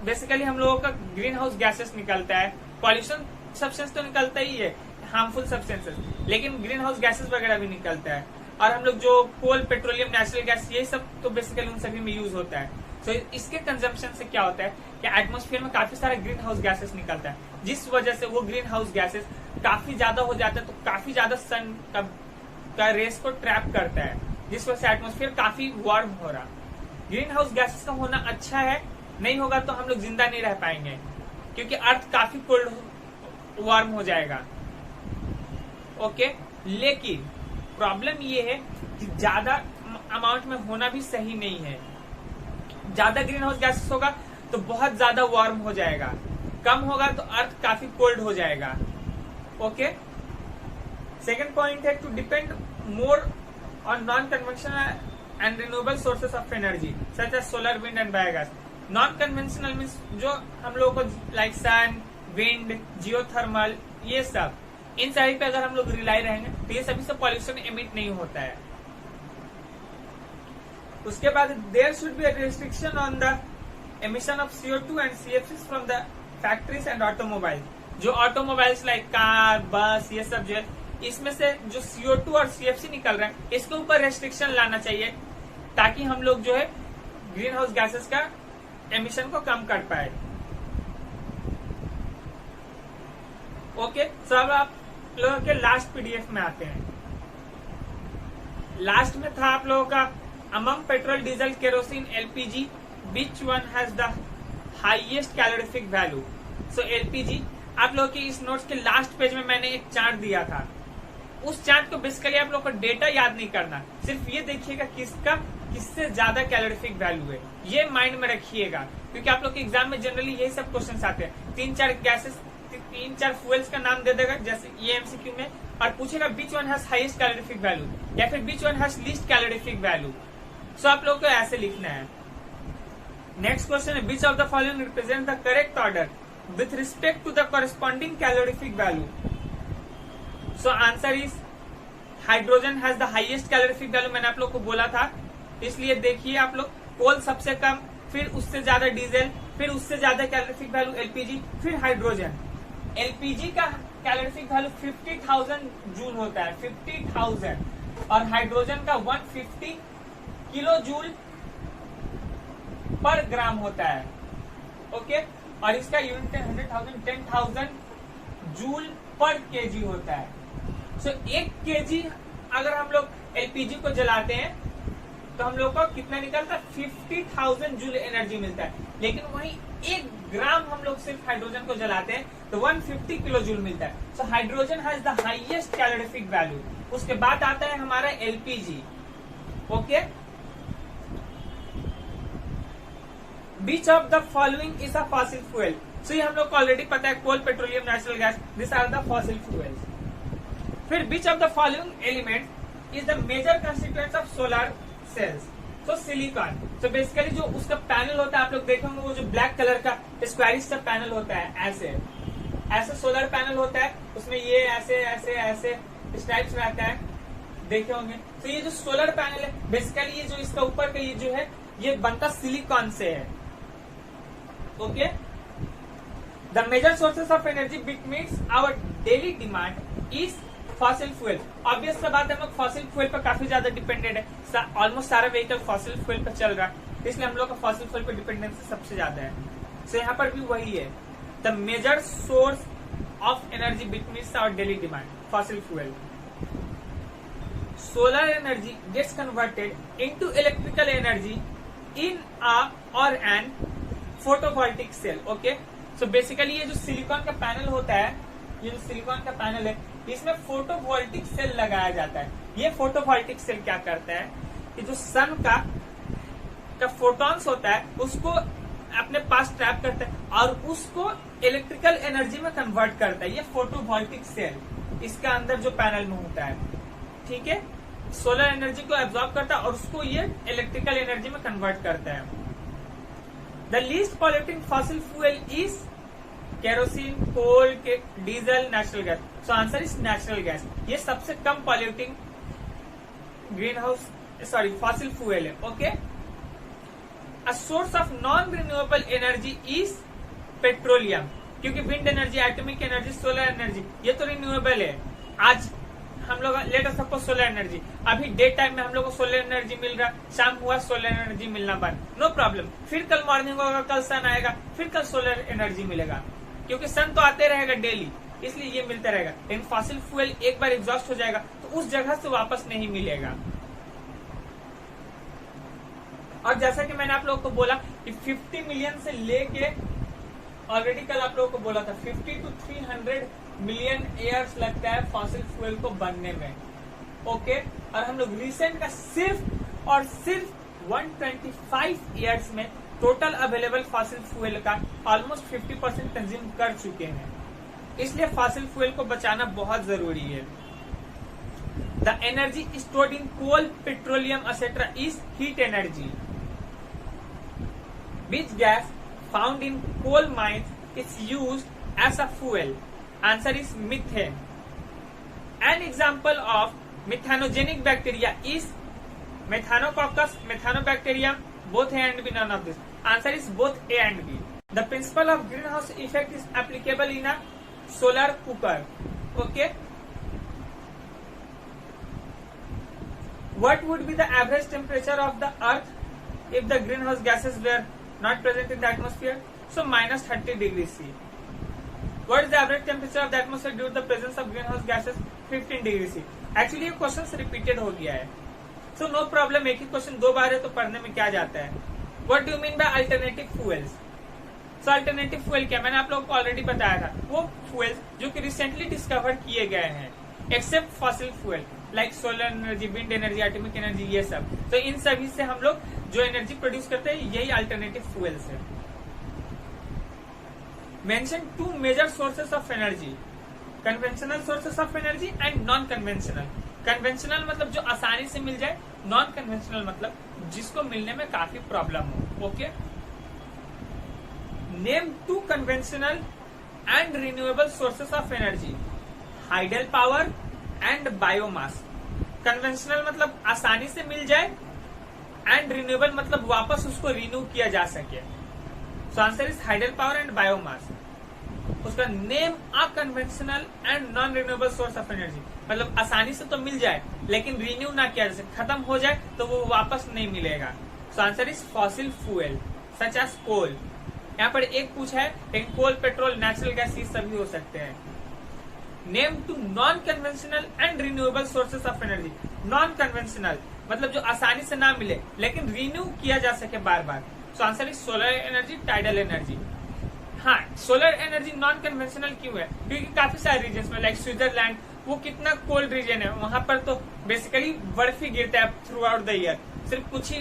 बेसिकली हम लोगों का ग्रीन हाउस गैसेस निकलता है। पॉल्यूशन सब्सटेंस तो निकलता ही है, हार्मफुल सब्सटेंसेस, लेकिन ग्रीन हाउस गैसेस वगैरह भी निकलता है। और हम लोग जो कोल, पेट्रोलियम, नेचुरल गैस, ये सब तो बेसिकली उन सभी में यूज होता है। तो इसके कंजम्पशन से क्या होता है कि एटमोस्फियर में काफी सारे ग्रीन हाउस गैसेस निकलता है, जिस वजह से वो ग्रीन हाउस गैसेस काफी ज्यादा हो जाता है, तो काफी ज्यादा सन का रेस को ट्रैप करता है, जिस वजह से एटमोस्फियर काफी वार्म हो रहा। ग्रीन हाउस गैसेस का होना अच्छा है, नहीं होगा तो हम लोग जिंदा नहीं रह पाएंगे, क्योंकि अर्थ काफी कोल्ड वार्म हो जाएगा। ओके, लेकिन प्रॉब्लम ये है कि ज्यादा अमाउंट में होना भी सही नहीं है। ज्यादा ग्रीन हाउस गैसेस होगा तो बहुत ज्यादा वार्म हो जाएगा, कम होगा तो अर्थ काफी कोल्ड हो जाएगा। ओके, सेकेंड पॉइंट है to depend more on non conventional and renewable sources of energy such as solar, wind and biogas. Non conventional means जो हम लोगों को लाइक सन, विंड, जियोथर्मल, ये सब, इन सभी पे अगर हम लोग रिलाई रहेंगे तो ये सभी से पॉल्यूशन एमिट नहीं होता है। उसके बाद there should be restriction on the emission of CO2 and CFCs from the factories and automobile. जो ऑटोमोबाइल्स लाइक कार, बस, ये सब जो है, इसमें से जो CO2 और CFC निकल रहा है, इसके ऊपर रेस्ट्रिक्शन लाना चाहिए, ताकि हम लोग जो है ग्रीन हाउस गैसेस का एमिशन को कम कर पाए। ओके, तो अब आप लोगों के लास्ट PDF में आते हैं। लास्ट में था आप लोगों का among petrol, diesel, kerosene, LPG which one has the highest calorific value. So LPG, आप लोगों के इस नोट्स के लास्ट पेज में मैंने एक चार्ट दिया था। उस चार्ट को बेसिकली आप लोगों को डेटा याद नहीं करना, सिर्फ ये देखिएगा किससे ज्यादा कैलोरीफिक वैल्यू है, ये माइंड में रखिएगा, क्योंकि आप लोग के एग्जाम में जनरली यही सब क्वेश्चन आते हैं। 3-4 फ्यूल्स का नाम दे देगा, जैसे ये MCQ में, और पूछेगा which one has highest calorific value या फिर which one has least calorific value. So आप लोग को ऐसे लिखना है। नेक्स्ट क्वेश्चन है which of the following represent the correct order with respect to the corresponding calorific value. So answer is hydrogen has the highest calorific value. मैंने आप लोग को बोला था, इसलिए देखिए आप लोग, कोल सबसे कम, फिर उससे ज्यादा डीजल, फिर उससे ज्यादा कैलोरीफिक वैल्यू LPG, फिर हाइड्रोजन। LPG का कैलोरीफिक वैल्यू 50,000 जूल होता है, 50,000, और हाइड्रोजन का 150 किलो जूल पर ग्राम होता है। ओके, और इसका यूनिट 10,000 जूल पर केजी होता है। सो 1 केजी अगर हम लोग LPG को जलाते हैं तो हम लोग को कितना निकलता है? 50,000 जूल एनर्जी मिलता है, लेकिन वहीं 1 ग्राम हम लोग सिर्फ हाइड्रोजन को जलाते हैं तो 150 किलो जूल मिलता है। So hydrogen has the highest calorific value. उसके बाद आता है हमारा LPG। Okay, which of the following is a fossil fuel. So ये हम लोग को ऑलरेडी पता है, coal, petroleum, natural gas, this are the fossil fuels. फिर which of the following element is the major constituents of solar cells. तो silicon, तो basically जो उसका पैनल होता है, आप लोग देखेंगे वो जो ब्लैक कलर का स्क्वायरिश सा पैनल होता है, ऐसे सोलर पैनल होता है, उसमें ये ऐसे स्ट्राइप्स रहता है, देखे होंगे। तो ये जो सोलर पैनल है, बेसिकली ये जो इसका ऊपर का ये जो है, ये बनता सिलिकॉन से है। Okay, the major sources of energy which meets our daily demand is fossil fuel, obvious सा बात है, हम लोग फॉसिल फ्यूल पर काफी ज्यादा डिपेंडेंट है, ऑलमोस्ट सारा व्हीकल फॉसिल फ्यूल पर चल रहा है, इसलिए हम लोग का फॉसिल फ्यूल पर डिपेंडेंसी सबसे ज्यादा है। तो यहाँ पर भी वही है, the major source of energy between our daily demand fossil fuel. Solar energy gets converted into electrical energy in a or an photovoltaic cell. Okay, so basically ये जो सिलिकॉन का पैनल होता है, ये जो सिलिकॉन का पैनल है, इसमें फोटोवोल्टिक सेल लगाया जाता है। ये फोटोवोल्टिक सेल क्या करता है कि जो सन का फोटॉन्स होता है उसको अपने पास ट्रैप करता है और उसको इलेक्ट्रिकल एनर्जी में कन्वर्ट करता है। ये फोटोवोल्टिक सेल इसका अंदर जो पैनल में होता है, ठीक है, सोलर एनर्जी को एब्जॉर्ब करता है और उसको ये इलेक्ट्रिकल एनर्जी में कन्वर्ट करता है। The least polluting fossil fuel is kerosene, coal, diesel, natural gas. So answer is natural gas. ये सबसे कम polluting greenhouse fossil fuel है। Okay, a source of non renewable energy is petroleum, क्योंकि wind energy, atomic energy, solar energy ये तो renewable है। आज हम लोग let us suppose solar energy, अभी डे टाइम में हम लोग को सोलर एनर्जी मिल रहा, शाम हुआ सोलर एनर्जी मिलना बंद, नो प्रॉब्लम, फिर कल मॉर्निंग होगा, कल सन आएगा, फिर कल सोलर एनर्जी मिलेगा, क्योंकि सन तो आते रहेगा डेली, इसलिए ये मिलता रहेगा। लेकिन फॉसिल फ्यूल एक बार एग्जॉस्ट हो जाएगा तो उस जगह से वापस नहीं मिलेगा। और जैसा कि मैंने आप लोगों को बोला कि 50 मिलियन से लेके, ऑलरेडी कल आप लोगों को बोला था, 50 to 300 मिलियन ईयर्स लगता है फॉसिल फ्यूल को बनने में। ओके, और हम लोग रिसेंट का सिर्फ और सिर्फ 125 ईयर्स में टोटल अवेलेबल फॉसिल फ्यूल का ऑलमोस्ट 50% कंज्यूम कर चुके हैं, इसलिए फॉसिल फ्यूल को बचाना बहुत जरूरी है। The energy stored in coal, petroleum etcetera is heat energy. Which gas found in coal mines is used as a fuel? Answer is methane. An example of methanogenic bacteria is Methanococcus, Methanobacterium, both A and B, none of this. Answer is both A and B. The principle of greenhouse effect is applicable in a solar cooker. Okay. What would be the average temperature of the earth if the greenhouse gases were not present in the atmosphere? So minus 30 degrees C. What is the average temperature of the atmosphere due to the presence of greenhouse gases? 15 degrees C. Actually ये question repeated हो गया है, so no problem, एक ही question दो बार है तो पढ़ने में क्या जाता है। What do you mean by alternative fuels? So alternative fuel क्या, मैंने आप लोगों को ऑलरेडी बताया था, वो fuels जो कि रिसेंटली डिस्कवर किए गए हैं, except fossil fuel like solar energy, wind energy, atomic energy, ये सब। तो इन सभी से हम लोग जो एनर्जी प्रोड्यूस करते हैं यही अल्टरनेटिव फ्यूल्स है। Mention 2 major sources of energy, conventional sources of energy and non conventional. Conventional मतलब जो आसानी से मिल जाए, नॉन कन्वेंशनल मतलब जिसको मिलने में काफी प्रॉब्लम हो। Okay, name 2 conventional and renewable sources of energy, hydel power and biomass. Conventional मतलब आसानी से मिल जाए एंड रिन्यूएबल मतलब वापस उसको रिन्यू किया जा सके। So answer is hydel power and biomass. उसका name a conventional and non renewable source of energy, मतलब आसानी से तो मिल जाए लेकिन रिन्यू ना किया जा सके, खत्म हो जाए तो वो वापस नहीं मिलेगा। So answer is fossil fuel such as coal. यहाँ पर एक पूछा है, लेकिन कोल, पेट्रोल, नेचुरल गैस ये सभी हो सकते हैं। Name 2 non conventional and renewable sources of energy. Non conventional मतलब जो आसानी से ना मिले लेकिन रिन्यू किया जा सके बार बार। So answer is solar energy, tidal energy. हाँ, सोलर एनर्जी नॉन कन्वेंशनल क्यों है? क्योंकि काफी सारे रीजन में, लाइक स्विट्जरलैंड, वो कितना कोल्ड रीजन है, वहां पर तो बेसिकली बर्फ ही गिरता है थ्रू आउट द ईयर, सिर्फ कुछ ही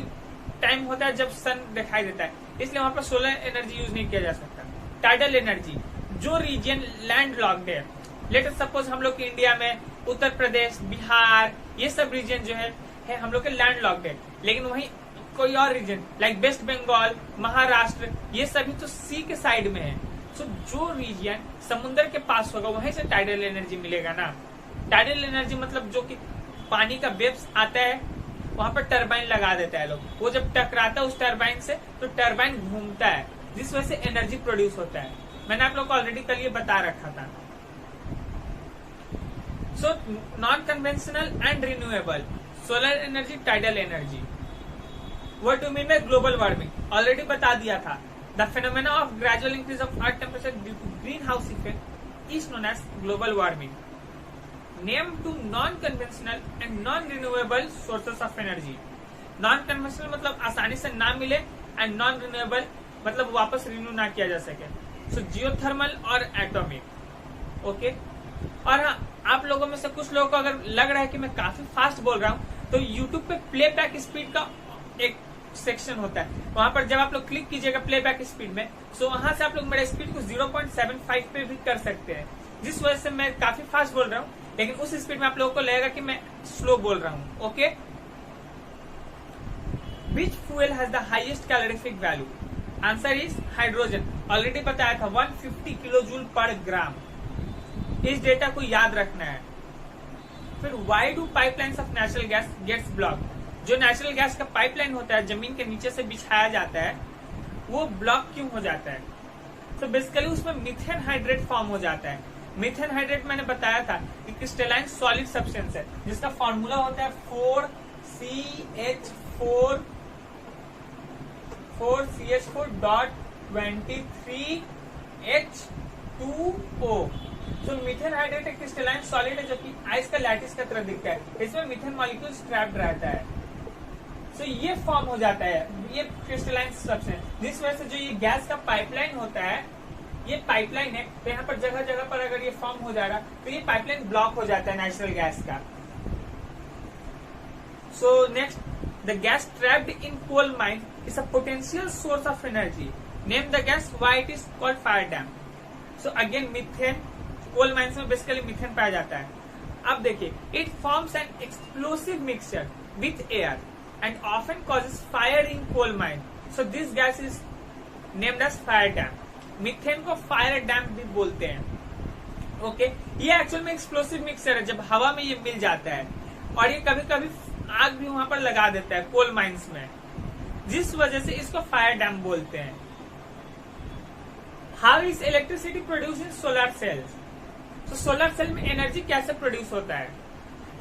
टाइम होता है जब सन दिखाई देता है, इसलिए वहां पर सोलर एनर्जी यूज नहीं किया जा सकता। टाइडल एनर्जी, जो रीजन लैंड लॉक्ड है, लेट अस सपोज हम लोग के इंडिया में उत्तर प्रदेश, बिहार, ये सब रीजन जो है हम लोग के लैंड लॉक्ड है, लेकिन वहीं कोई और रीजन लाइक वेस्ट बंगाल, महाराष्ट्र, ये सभी तो सी के साइड में है। सो जो रीजन समुद्र के पास होगा वहीं से टाइडल एनर्जी मिलेगा ना। टाइडल एनर्जी मतलब जो कि पानी का वेव्स आता है, वहां पर टरबाइन लगा देता है लोग, वो जब टकराता है उस टरबाइन से तो टरबाइन घूमता है, जिस वजह से एनर्जी प्रोड्यूस होता है। मैंने आप लोग को ऑलरेडी कल ये बता रखा था। So non-conventional and renewable, solar energy, tidal energy. What do you mean by global warming? Already बता दिया था. The phenomena of gradual increase of earth temperature due to greenhouse effect is known as global warming. Name to non-conventional and non-renewable sources of energy. Non-conventional मतलब आसानी से ना मिले and non-renewable मतलब वापस रिन्यू ना किया जा सके. So जियोथर्मल और एटॉमिक. ओके. और हाँ, आप लोगों में से कुछ लोगों को अगर लग रहा है कि मैं काफी फास्ट बोल रहा हूँ, तो YouTube पे प्लेबैक स्पीड का एक सेक्शन होता है. वहां पर जब आप लोग क्लिक कीजिएगा प्लेबैक स्पीड में, तो वहां से आप लोग मेरे स्पीड को 0.75 पे भी कर सकते हैं, जिस वजह से मैं काफी फास्ट बोल रहा हूँ, लेकिन उस स्पीड में आप लोगों को लगेगा कि मैं स्लो बोल रहा हूँ. Okay. Which fuel has the highest calorific value? Answer is hydrogen. Already बताया था 150 किलो जूल पर ग्राम. इस डेटा को याद रखना है. फिर why do pipelines of natural gas gets block? जो नेचुरल गैस का पाइपलाइन होता है, जमीन के नीचे से बिछाया जाता है, वो ब्लॉक क्यों हो जाता है? तो बेसिकली उसमें मीथेन हाइड्रेट फॉर्म हो जाता है. मीथेन हाइड्रेट मैंने बताया था कि क्रिस्टलाइन सॉलिड सब्सटेंस है, जिसका फॉर्मूला होता है 4CH4.23H2O. तो मीथेन हाइड्रेट एक क्रिस्टलाइन सॉलिड है जो कि आइस का लैटिस का तरह दिखता है. इसमें मीथेन मॉलिक्यूल ट्रैप्ड रहता है. तो ये फॉर्म हो जाता है, ये क्रिस्टलाइन सब्सटेंस, जिस वजह से जो ये गैस का पाइपलाइन होता है, ये पाइपलाइन है, तो यहाँ पर जगह जगह पर अगर ये फॉर्म हो जाएगा तो ये पाइपलाइन ब्लॉक हो जाता है नेचुरल गैस का. So next, the gas trapped in coal mine is a potential source of energy. Name the gas, why it is called fire damp. So again methane, coal mines में basically methane पाया जाता है. अब देखिए, it forms an explosive mixture with air and often causes fire in coal mine. So this gas is named as fire dam. Methane को fire dam भी बोलते हैं. ओके. ये एक्चुअल में एक्सप्लोसिव मिक्सचर है, जब हवा में ये मिल जाता है, और ये कभी कभी आग भी वहां पर लगा देता है कोल माइंस में, जिस वजह से इसको फायर डैम बोलते हैं. How is electricity produce in solar cells? तो सोलर सेल में एनर्जी कैसे प्रोड्यूस होता है?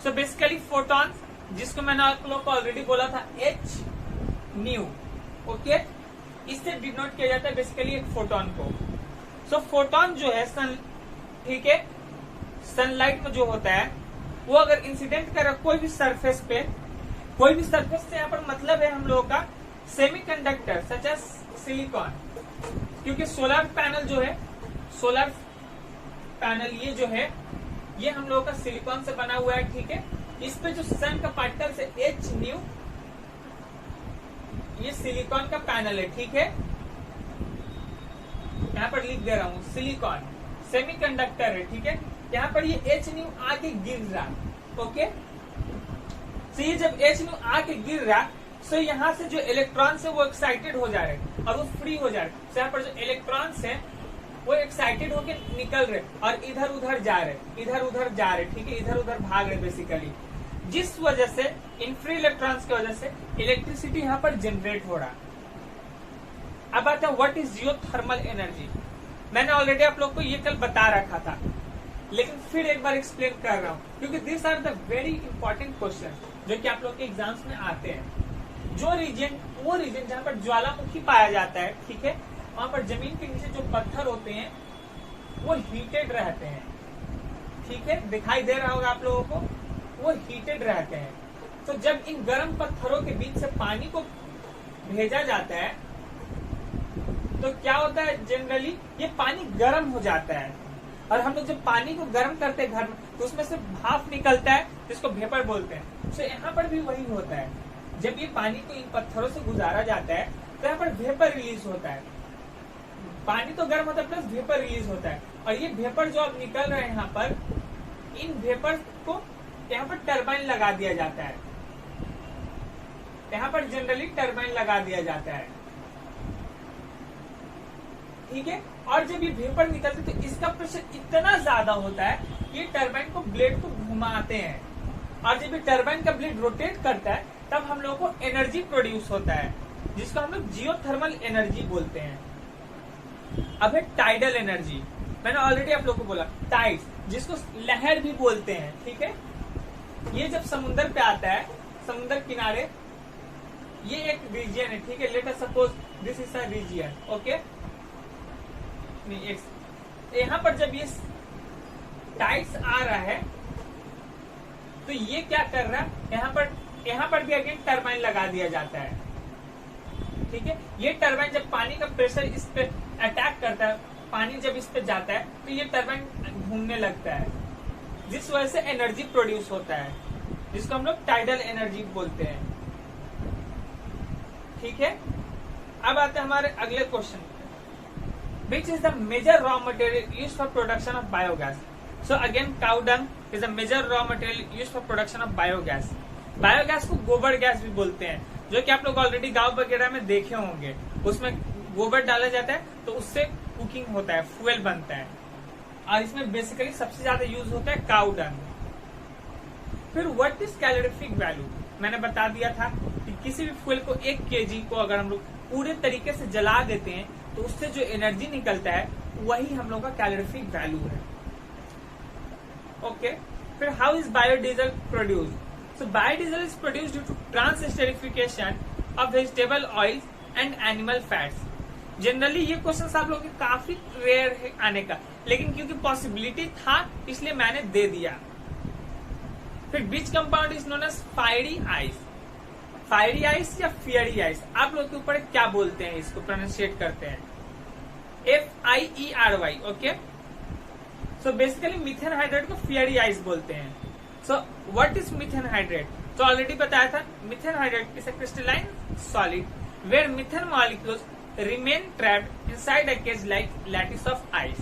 सो बेसिकली फोटॉन्स, जिसको मैंने आप लोग को ऑलरेडी बोला था H न्यू. ओके. इससे डिनोट किया जाता है बेसिकली एक फोटोन को. सो फोटोन जो है ठीक है, सनलाइट में जो होता है, वो अगर इंसिडेंट करे कोई भी सरफेस पे, कोई भी सरफेस से यहाँ पर मतलब है हम लोगों का सेमीकंडक्टर सच एज सिलिकॉन, क्योंकि सोलर पैनल जो है, सोलर पैनल ये जो है, ये हम लोगों का सिलिकॉन से बना हुआ है. ठीक है. इस पे जो सन का पार्टिकल है H न्यू, ये सिलिकॉन का पैनल है. ठीक है. यहाँ पर लिख दे रहा हूँ, सिलिकॉन सेमीकंडक्टर है. ठीक है. यहाँ पर ये H न्यू आके गिर रहा. ओके. तो ये जब H न्यू आके गिर रहा, तो यहाँ से जो इलेक्ट्रॉन्स है वो एक्साइटेड हो जा रहे और वो फ्री हो जा रहे. तो यहाँ पर जो इलेक्ट्रॉन्स है वो एक्साइटेड होकर निकल रहे और इधर उधर जा रहे, इधर उधर जा रहे. ठीक है. इधर उधर भाग रहे बेसिकली, जिस वजह से इन फ्री इलेक्ट्रॉन्स की वजह से इलेक्ट्रिसिटी यहाँ पर जनरेट हो रहा. अब आता है व्हाट इज जियोथर्मल एनर्जी. मैंने ऑलरेडी आप लोग को ये कल बता रखा था, लेकिन फिर एक बार एक्सप्लेन कर रहा हूँ, क्योंकि this are the very important question जो कि आप लोग के एग्जाम्स में आते हैं. जो रीजन, वो रीजन जहाँ पर ज्वालामुखी पाया जाता है, ठीक है, वहां पर जमीन के नीचे जो पत्थर होते हैं वो हीटेड रहते हैं. ठीक है. दिखाई दे रहा होगा आप लोगों को, वो हीटेड रहते हैं. तो जब इन गर्म पत्थरों के बीच से पानी को भेजा जाता है, तो क्या होता है, जनरली ये पानी गर्म हो जाता है. और हम लोग जब पानी को गर्म करते हैं घर में, तो उसमें से भाप निकलता है, जिसको वेपर बोलते हैं. तो यहाँ पर भी वही होता है. जब ये पानी को इन पत्थरों से गुजारा जाता है, तो यहाँ पर वेपर रिलीज होता है. पानी तो गर्म होता है प्लस वेपर रिलीज होता है. और ये वेपर जो अब निकल रहे हैं यहाँ पर, इन वेपर को यहाँ पर टरबाइन लगा दिया जाता है. यहाँ पर जनरली टरबाइन लगा दिया जाता है. ठीक है. और जब ये वेपर निकलते तो इसका प्रेशर इतना ज्यादा होता है कि ये टरबाइन को ब्लेड को घुमाते हैं. और जब ये टरबाइन का ब्लेड रोटेट करता है, तब हम लोगों को एनर्जी प्रोड्यूस होता है, जिसको हम लोग जियोथर्मल एनर्जी बोलते हैं. अब है टाइडल एनर्जी. मैंने ऑलरेडी आप लोग को बोला टाइड्स, जिसको लहर भी बोलते हैं, ठीक है। ये जब समुद्र पे आता है, समुद्र किनारे, ये एक रीजियन है, ठीक है। Late us suppose this is a region, okay. यहाँ पर जब ये टाइड्स आ रहा है तो ये क्या कर रहा है, यहाँ पर भी अगेन टरबाइन लगा दिया जाता है, ठीक है। ये टरबाइन जब पानी का प्रेशर इस पे अटैक करता है, पानी जब इस पे जाता है तो ये टरबाइन घूमने लगता है, जिस वजह से एनर्जी प्रोड्यूस होता है, जिसको हम लोग टाइडल एनर्जी बोलते हैं, ठीक है। अब आते हैं हमारे अगले क्वेश्चन पे, which is the major raw material used for production of biogas. So again cow dung is the major raw material used for production of biogas. Biogas को गोबर गैस भी बोलते हैं, जो कि आप लोग ऑलरेडी गांव वगैरह में देखे होंगे। उसमें गोबर डाला जाता है तो उससे कुकिंग होता है, फ्यूल बनता है, और इसमें बेसिकली सबसे ज्यादा यूज होता है काउ डंग। फिर व्हाट इज कैलोरीफिक वैल्यू, मैंने बता दिया था कि किसी भी फ्यूल को 1 kg को अगर हम लोग पूरे तरीके से जला देते हैं तो उससे जो एनर्जी निकलता है वही हम लोग का कैलोरीफिक वैल्यू है, ओके। फिर how is biodiesel produce. So biodiesel is produce due to transesterification of vegetable oils and animal fats. Generally ये क्वेश्चन आप लोग के काफी रेयर है आने का, लेकिन क्योंकि पॉसिबिलिटी था इसलिए मैंने दे दिया। फिर which compound is known as fiery ice. Fiery ice या फियरी आइस, आप लोग के ऊपर क्या बोलते हैं, इसको प्रोनाउंसिएट करते हैं FIERY, okay. So basically methane hydrate को फियरी आइस बोलते हैं। So what is methane hydrate, तो ऑलरेडी बताया था, methane hydrate is a crystalline solid where methane molecules remain trapped inside a cage like lattice of ice,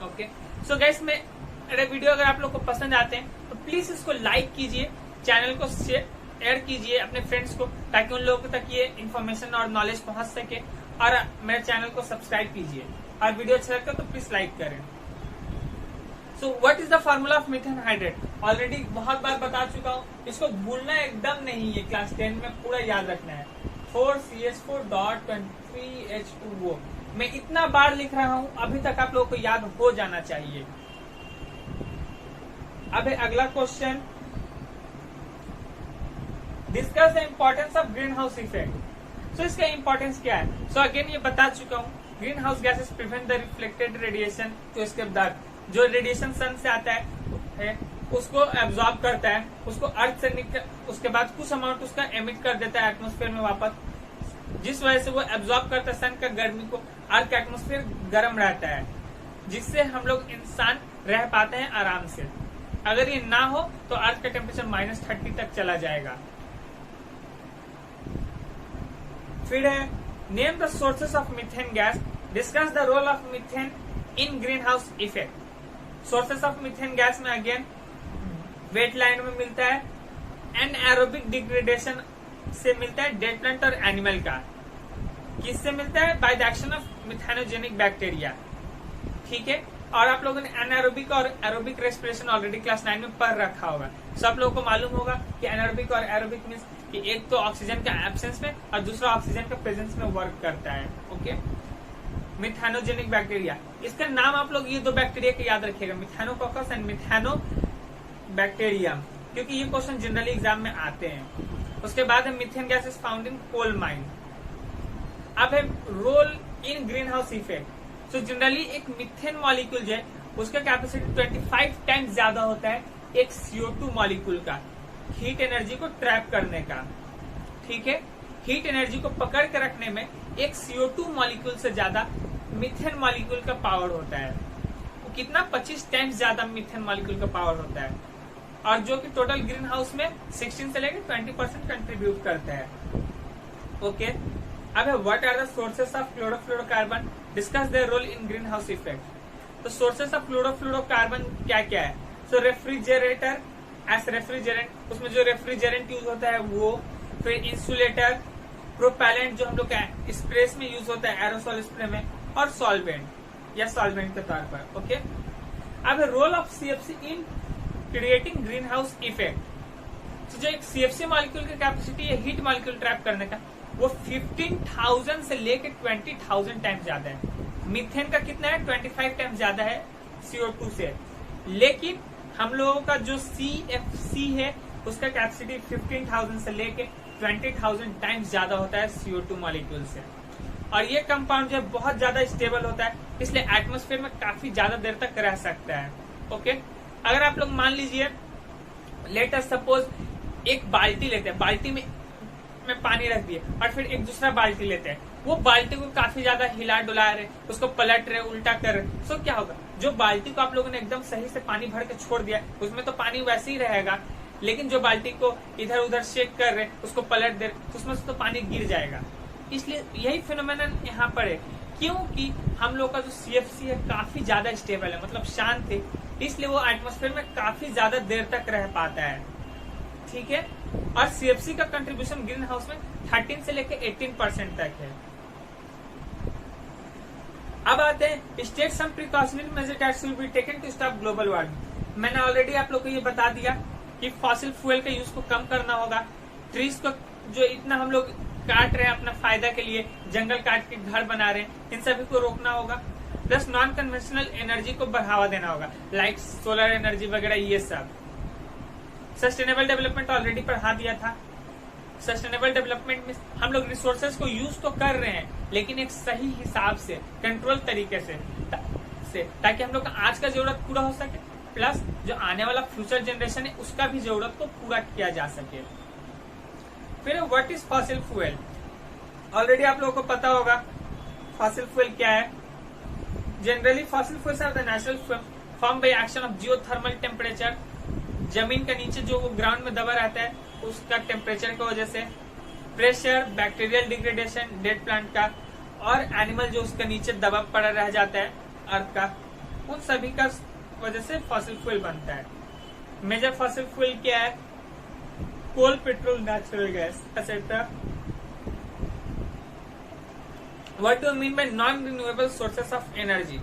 okay। so guys, मेरे video अगर आप लोग को पसंद आते हैं तो प्लीज इसको लाइक कीजिए, चैनल को शेयर कीजिए अपने फ्रेंड्स को, ताकि उन लोगों तक ये इन्फॉर्मेशन और नॉलेज पहुंच सके, और मेरे चैनल को सब्सक्राइब कीजिए, और वीडियो अच्छा लगता है तो प्लीज लाइक करें। सो what is the formula of methane hydrate, already बहुत बार बता चुका हूँ, इसको भूलना एकदम नहीं है, क्लास 10 में पूरा याद रखना है। 4CH4.23H2O, मैं इतना बार लिख रहा हूं, अभी तक आप लोगों को याद हो जाना चाहिए। अब है अगला question, discuss the importance of green house effect. So इसका इम्पोर्टेंस क्या है, सो अगेन ये बता चुका हूँ, green house gases prevent the reflected radiation. तो इसके बाद जो रेडिएशन सन से आता है उसको एब्जॉर्ब करता है, उसको अर्थ से निकल, उसके बाद कुछ अमाउंट उसका एमिट कर देता है एटमोस्फेयर में वापस, जिस वजह से वो एब्जॉर्ब करता है सन का गर्मी को, अर्थ का एटमोस्फेयर गर्म रहता है, जिससे हम लोग इंसान रह पाते हैं आराम से। अगर ये ना हो तो अर्थ का टेम्परेचर -30 तक चला जाएगा। फिर है name the sources of methane gas, discuss the role of methane in green house effect. Sources of methane gas में अगेन वेटलैंड में मिलता है, एनएरोबिक डिग्रेडेशन से मिलता है, डेड प्लांट और एनिमल का। किससे मिलता है, by the action of methanogenic bacteria, ठीक है। और आप लोगों ने एनारोबिक और एरोबिक रेस्पिरेशन ऑलरेडी क्लास 9 में पढ़ रखा होगा, सब लोगों को मालूम होगा कि एनारोबिक और एरोबिक मीन्स कि एक तो ऑक्सीजन का एब्सेंस में और दूसरा ऑक्सीजन का प्रेजेंस में वर्क करता है, ओके। मिथेनोजेनिक बैक्टीरिया, इसका नाम आप लोग ये 2 बैक्टीरिया के याद रखिएगा, मिथेनोकोकस एंड मिथेनो बैक्टीरियम, क्योंकि ये क्वेश्चन जनरली एग्जाम में आते हैं। उसके बाद है methane gas is found in coal mine. अब है role in green house effect. So generally एक मीथेन मॉलिक्यूल जो है उसका कैपेसिटी 25 टाइम्स ज्यादा होता है एक CO2 मॉलिक्यूल का, हीट एनर्जी को ट्रैप करने का, ठीक है। हीट एनर्जी को पकड़ के रखने में एक CO2 मॉलिक्यूल से ज्यादा मीथेन मॉलिक्यूल का पावर होता है। वो कितना, 25 टाइम्स ज्यादा मीथेन मॉलिक्यूल का पावर होता है, और जो कि टोटल ग्रीन हाउस में 16 से लेकर 20% कंट्रीब्यूट करता है, ओके। अब है what are the sources of chlorofluorocarbon, discuss their role in green house effect. तो सोर्सेस ऑफ क्लोरोफ्लोरोकार्बन क्या क्या है, सो रेफ्रिजरेटर एज रेफ्रिजरेंट, उसमें जो रेफ्रिजरेंट यूज होता है वो, फिर इंसुलेटर, प्रोपेलेंट जो हम लोग स्प्रेस में यूज होता है एरोसोल स्प्रे में, और सॉल्वेंट या सॉल्वेंट के तौर पर, ओके। अब role of CFC in creating green house effect. तो जो एक CFC मॉलिक्यूल की कैपेसिटी है हीट मॉलिक्यूल ट्रैप करने का, वो 15,000 से लेकर 20,000 टाइम्स ज्यादा है। मीथेन का कितना है 25 टाइम्स ज्यादा है CO2 से, लेकिन हम लोगों का जो CFC है उसका कैपेसिटी 15,000 से लेके 20,000 टाइम्स ज्यादा होता है CO2 मॉलिक्यूल से। और ये कंपाउंड जो है बहुत ज्यादा स्टेबल होता है, इसलिए एटमॉस्फेयर में काफी ज्यादा देर तक रह सकता है। ओके, अगर आप लोग मान लीजिए लेट अस सपोज एक बाल्टी लेते हैं, बाल्टी में पानी रख दिए और फिर एक दूसरा बाल्टी लेते हैं, वो बाल्टी को काफी ज्यादा हिला डुला रहे, उसको पलट रहे, उल्टा कर रहे, सो क्या होगा, जो बाल्टी को आप लोगों ने एकदम सही से पानी भर के छोड़ दिया उसमें तो पानी वैसे ही रहेगा, लेकिन जो बाल्टी को इधर उधर शेक कर रहे, उसको पलट दे रहे, उसमें से तो पानी गिर जाएगा। इसलिए यही फिनोमेनन यहाँ पर है, क्योंकि हम लोग का जो CFC है काफी ज्यादा स्टेबल है, मतलब शांत है, इसलिए वो एटमॉस्फेयर में काफी ज्यादा देर तक रह पाता है। ठीक है, और CFC का कंट्रीब्यूशन ग्रीन हाउस में 13 से लेकर 18% तक है। अब आते हैं state some precautionary measure that will be taken to stop global warming. मैंने ऑलरेडी आप लोग को ये बता दिया कि फॉसिल फ्यूल के यूज को कम करना होगा, ट्रीज को जो इतना हम लोग काट रहे हैं अपना फायदा के लिए, जंगल काट के घर बना रहे हैं, इन सभी को रोकना होगा। प्लस नॉन कन्वेंशनल एनर्जी को बढ़ावा देना होगा, लाइक सोलर एनर्जी वगैरह, ये सब। सस्टेनेबल डेवलपमेंट ऑलरेडी पढ़ा दिया था। सस्टेनेबल डेवलपमेंट में हम लोग रिसोर्सेज को यूज तो कर रहे हैं, लेकिन एक सही हिसाब से, कंट्रोल तरीके से, ताकि हम लोग का आज का जरूरत पूरा हो सके, प्लस जो आने वाला फ्यूचर जनरेशन है उसका भी जरूरत को पूरा किया जा सके। फिर what is fossil fuel, already आप लोगों को पता होगा फॉसिल फ्यूल क्या है। Generally fossil fuels are the natural form by action of geothermal temperature, जमीन के नीचे जो ग्राउंड में दबा रहता है उसका टेम्परेचर की वजह से, pressure, bacterial degradation dead plant का, और एनिमल जो उसके नीचे दबा पड़ा रह जाता है अर्थ का, उन सभी का वजह से फॉसिल फ्यूल बनता है। मेजर फॉसिल फ्यूल क्या है, coal, petrol, natural gas etcetera. What do you mean by non-renewable sources of energy?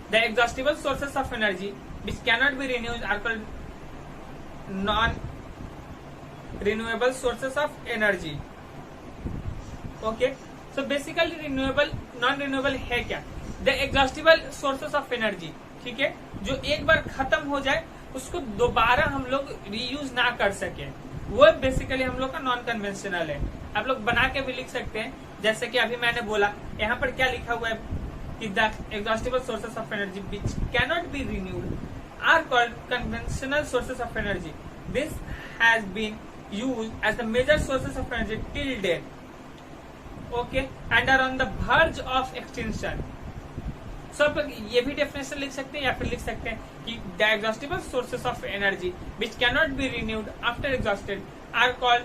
The exhaustible sources of energy which cannot be renewed are called non-renewable sources of energy. Okay, so basically renewable, non-renewable है क्या? The exhaustible sources of energy, ठीक है, जो एक बार खत्म हो जाए उसको दोबारा हम लोग रीयूज ना कर सके, वो बेसिकली हम लोग का नॉन कन्वेंशनल है। आप लोग बना के भी लिख सकते हैं, जैसे कि अभी मैंने बोला, यहाँ पर क्या लिखा हुआ है कि the exhaustible sources of energy which cannot be renewed are called conventional sources of energy. This has been used as the major sources of energy till date, okay, and are on the verge of extension. So आप ये भी definition लिख सकते हैं, या फिर लिख सकते हैं कि the exhaustible sources of energy which cannot be renewed after exhausted are called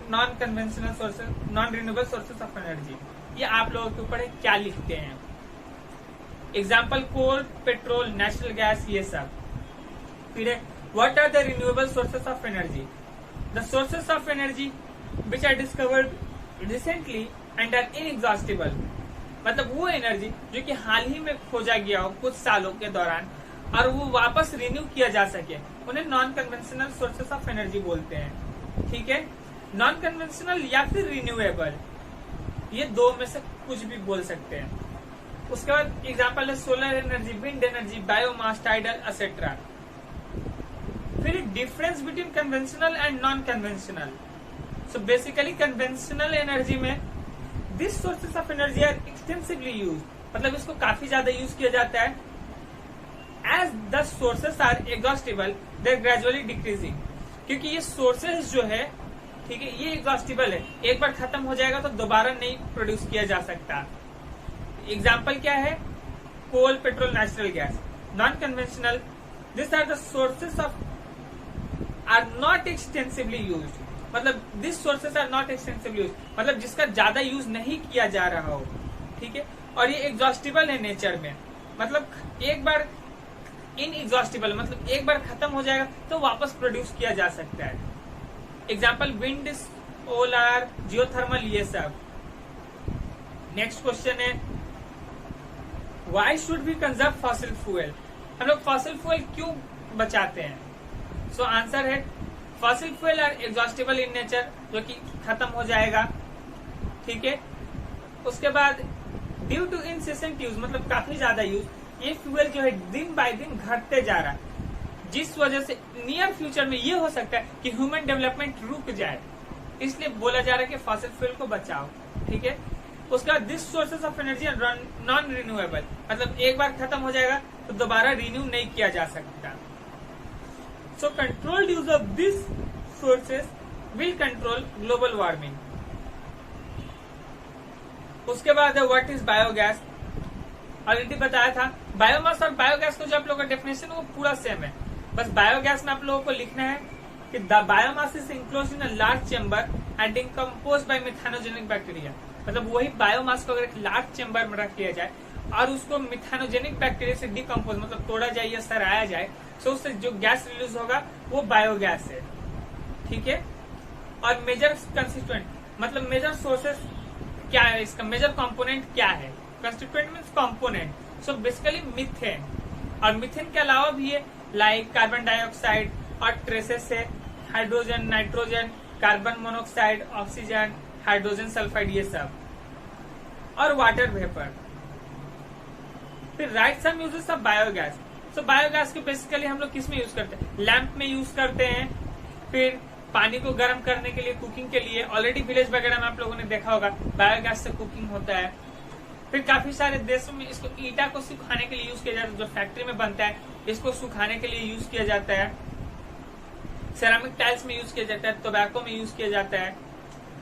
non conventional sources, non renewable sources of energy. ये आप लोगों के ऊपर है क्या लिखते हैं। Example coal, petrol, natural gas, ये सब। फिर what are the renewable sources of energy, the sources of energy which are discovered recently and are inexhaustible, मतलब वो एनर्जी जो कि हाल ही में खोजा गया हो कुछ सालों के दौरान और वो वापस रिन्यू किया जा सके, उन्हें non conventional sources of energy बोलते हैं। ठीक है, नॉन कन्वेंशनल या फिर रिन्यूएबल, ये दो में से कुछ भी बोल सकते हैं। उसके बाद एग्जांपल है solar energy, wind energy, biomass, tidal etcetera. फिर difference between conventional and non conventional. So basically conventional energy में this sources of energy are extensively use, मतलब इसको काफी ज्यादा यूज किया जाता है। As the sources are exhaustible they are gradually decreasing, क्योंकि ये सोर्सेस जो है, ठीक है, ये एग्जॉस्टिबल है, एक बार खत्म हो जाएगा तो दोबारा नहीं प्रोड्यूस किया जा सकता। एग्जाम्पल क्या है, coal, petrol, natural gas. Non conventional, this are the sources of are not extensively use, मतलब this sources are not extensively use, मतलब जिसका ज्यादा यूज नहीं किया जा रहा हो। ठीक है, और ये एग्जॉस्टिबल है नेचर में, मतलब एक बार इनएग्जॉस्टिबल, मतलब एक बार खत्म हो जाएगा तो वापस प्रोड्यूस किया जा सकता है। एग्जाम्पल विंड, सोलर, जियोथर्मल, ये सब। नेक्स्ट क्वेश्चन है why should we conserve fossil fuel, हम लोग फॉसिल फ्यूल क्यों बचाते हैं। सो आंसर है fossil fuel are exhaustible in nature, जो कि खत्म हो जाएगा। ठीक है, उसके बाद ड्यू टू इनसेसेंट यूज मतलब काफी ज्यादा यूज, ये फ्यूल जो है दिन बाय दिन घटते जा रहा है, जिस वजह से नियर फ्यूचर में ये हो सकता है कि ह्यूमन डेवलपमेंट रुक जाए। इसलिए बोला जा रहा है कि फॉसिल फ्यूल को बचाओ, ठीक है। उसके बाद this sources of energy non renewable, मतलब एक बार खत्म हो जाएगा तो दोबारा रिन्यू नहीं किया जा सकता। So controlled use of this sources will control global warming. उसके बाद है व्हाट इज बायोगैस, ऑलरेडी बताया था। बायोमास और बायोगैस को जो आप लोगों का डेफिनेशन है वो पूरा सेम है, बस बायोगैस में आप लोगों को लिखना है कि the biomass is enclosed in a large chamber and decomposed by methanogenic bacteria. मतलब वही बायोमास को अगर एक लार्ज चेंबर में रख लिया जाए और उसको मिथेनोजेनिक बैक्टीरिया से डिकम्पोज मतलब तोड़ा जाए या सराया जाए, तो उससे जो गैस रिलीज होगा वो बायोगैस है, ठीक है। और मेजर कंस्टिट्यूएंट मतलब मेजर सोर्सेस क्या है, इसका मेजर कंपोनेंट क्या है। Constituent means component, so basically methane, और मीथेन के अलावा भी है लाइक कार्बन डाइऑक्साइड और ट्रेसेस है hydrogen, nitrogen, carbon monoxide, oxygen, hydrogen sulphide, ये सब, और वाटर वेपर। फिर write some uses of biogas. So biogas को बेसिकली हम लोग किस में यूज करते हैं, लैंप में यूज करते हैं, फिर पानी को गर्म करने के लिए, कुकिंग के लिए। ऑलरेडी विलेज वगैरह में आप लोगों ने देखा होगा बायोगैस से कुकिंग होता है। फिर काफी सारे देशों में इसको ईटा को सुखाने के लिए यूज किया जाता है, जो फैक्ट्री में बनता है इसको सुखाने के लिए यूज किया जाता है। सेरामिक टाइल्स में यूज किया जाता है, टोबैको में यूज किया जाता है।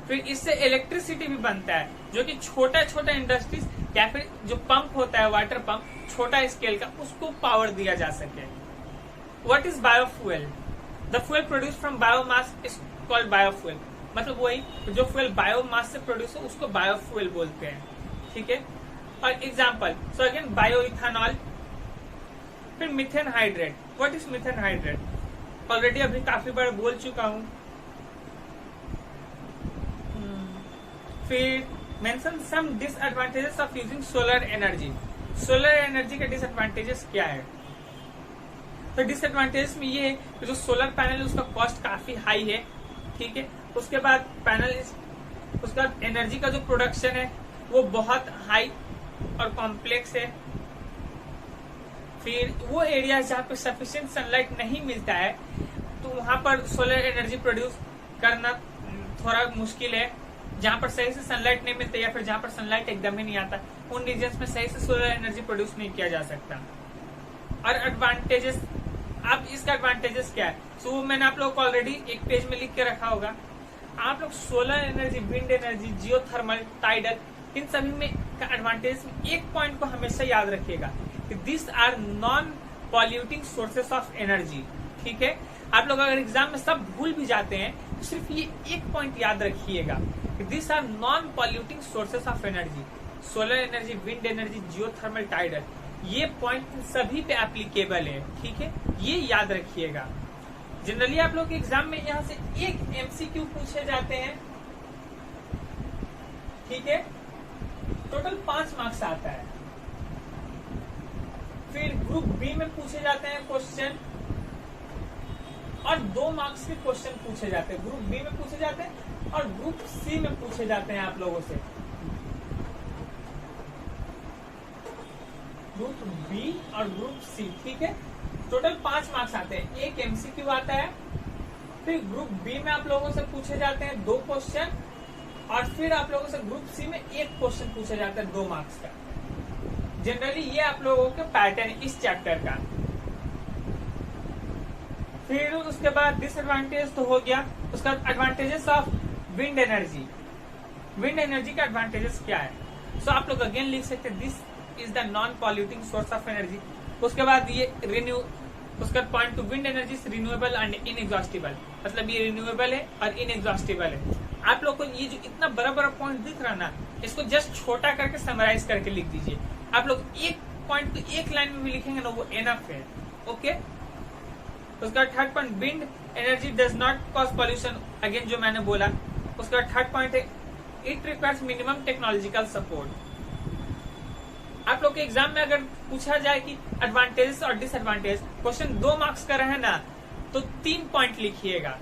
फिर इससे इलेक्ट्रिसिटी भी बनता है, जो कि छोटा छोटा इंडस्ट्रीज या फिर जो पंप होता है वाटर पंप छोटा स्केल का, उसको पावर दिया जा सके। What is biofuel, the fuel produce from biomass is called biofuel. मतलब वही जो फ्यूल बायोमास से प्रोड्यूस हो उसको बायोफ्यूल बोलते हैं, ठीक है। और एग्जाम्पल, सो अगेन बायोइथेनॉल। फिर methane hydrate, what is methane hydrate, already अभी काफी बार बोल चुका हूं। फिर mention some disadvantages of using solar energy. Solar energy के डिसएडवांटेजेस क्या है, तो डिसएडवांटेजेस में ये है कि जो सोलर पैनल है उसका कॉस्ट काफी हाई है, ठीक है। उसके बाद उसका एनर्जी का जो प्रोडक्शन है वो बहुत हाई और कॉम्प्लेक्स है। फिर वो एरिया जहाँ पे सफिशिएंट सनलाइट नहीं मिलता है तो वहां पर सोलर एनर्जी प्रोड्यूस करना थोड़ा मुश्किल है। जहाँ पर सही से सनलाइट नहीं मिलता या फिर जहाँ पर सनलाइट एकदम ही नहीं आता, उन रीजन्स में सही से सोलर एनर्जी प्रोड्यूस नहीं किया जा सकता। और एडवांटेजेस, अब इसका एडवांटेजेस क्या है, सो मैंने आप लोग को ऑलरेडी एक पेज में लिख के रखा होगा। आप लोग solar energy, wind energy, geothermal, tidal, इन सभी में का एडवांटेज में एक पॉइंट को हमेशा याद रखिएगा कि this are non polluting sources of energy, ठीक है। आप लोग अगर एग्जाम में सब भूल भी जाते हैं तो सिर्फ ये एक पॉइंट याद रखिएगा कि this are non polluting sources of energy. Solar energy, wind energy, geothermal, tidal, ये पॉइंट सभी पे एप्लीकेबल है, ठीक है, ये याद रखिएगा। जनरली आप लोग के एग्जाम में यहाँ से एक एमसीक्यू पूछे जाते हैं, ठीक है, टोटल 5 मार्क्स आता है। फिर ग्रुप बी में पूछे जाते हैं क्वेश्चन और 2 मार्क्स के क्वेश्चन पूछे जाते हैं। ग्रुप बी में पूछे जाते हैं और ग्रुप सी में पूछे जाते हैं आप लोगों से। ग्रुप बी और ग्रुप सी, ठीक है, टोटल 5 मार्क्स आते हैं। एक एमसीक्यू आता है, फिर ग्रुप बी में आप लोगों से पूछे जाते हैं 2 क्वेश्चन और फिर आप लोगों से ग्रुप सी में 1 क्वेश्चन पूछा जाता है 2 मार्क्स का। जनरली ये आप लोगों का पैटर्न इस चैप्टर का। फिर उसके बाद डिसएडवांटेज तो हो गया, उसका advantages of wind energy. Wind energy का एडवांटेजेस क्या है, सो आप लोग अगेन लिख सकते हैं this is the non polluting source of energy. उसके बाद ये उसका point two wind energy renewable and inexhaustible, मतलब ये रिन्यूएबल है और इनएग्जॉस्टिबल है। आप लोग को ये जो इतना बड़ा बड़ा पॉइंट दिख रहा ना, इसको जस्ट छोटा करके समराइज करके लिख दीजिए। आप लोग एक पॉइंट को एक लाइन में भी लिखेंगे ना, वो एनफ है, ओके। उसका third point, wind energy does not cause pollution, again जो मैंने बोला। उसका थर्ड पॉइंट है it requires minimum technological support. आप लोग के एग्जाम में अगर पूछा जाए कि एडवांटेजेस और डिसएडवांटेज, क्वेश्चन 2 मार्क्स का रहे ना तो 3 पॉइंट लिखिएगा।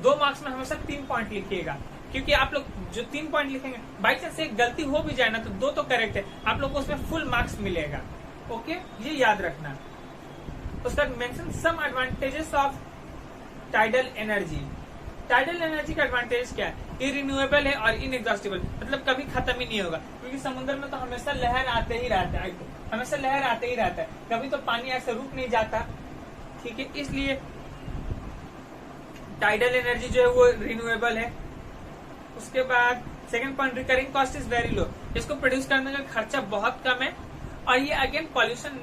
2 मार्क्स में हमेशा 3 पॉइंट लिखिएगा क्योंकि आप लोग जो 3 पॉइंट लिखेंगे, बाई चांस एक गलती हो भी जाए ना तो 2 तो करेक्ट है, आप लोग को उसमें फुल मार्क्स मिलेगा। ओके, ये याद रखना। उसका mention some advantages of tidal energy. Tidal energy का एडवांटेज क्या है? ये रिन्यूएबल है और इनएग्जॉस्टिबल, मतलब कभी खत्म ही नहीं होगा, क्योंकि समुद्र में तो हमेशा लहर आते ही रहता है, हमेशा लहर आते ही रहता है, कभी तो पानी ऐसे रुक नहीं जाता। ठीक है, इसलिए टाइडल एनर्जी जो है वो रिन्यूएबल है। उसके बाद second point, recurring cost is very low. इसको प्रोड्यूस करने का खर्चा बहुत कम है और ये अगेन पॉल्यूशन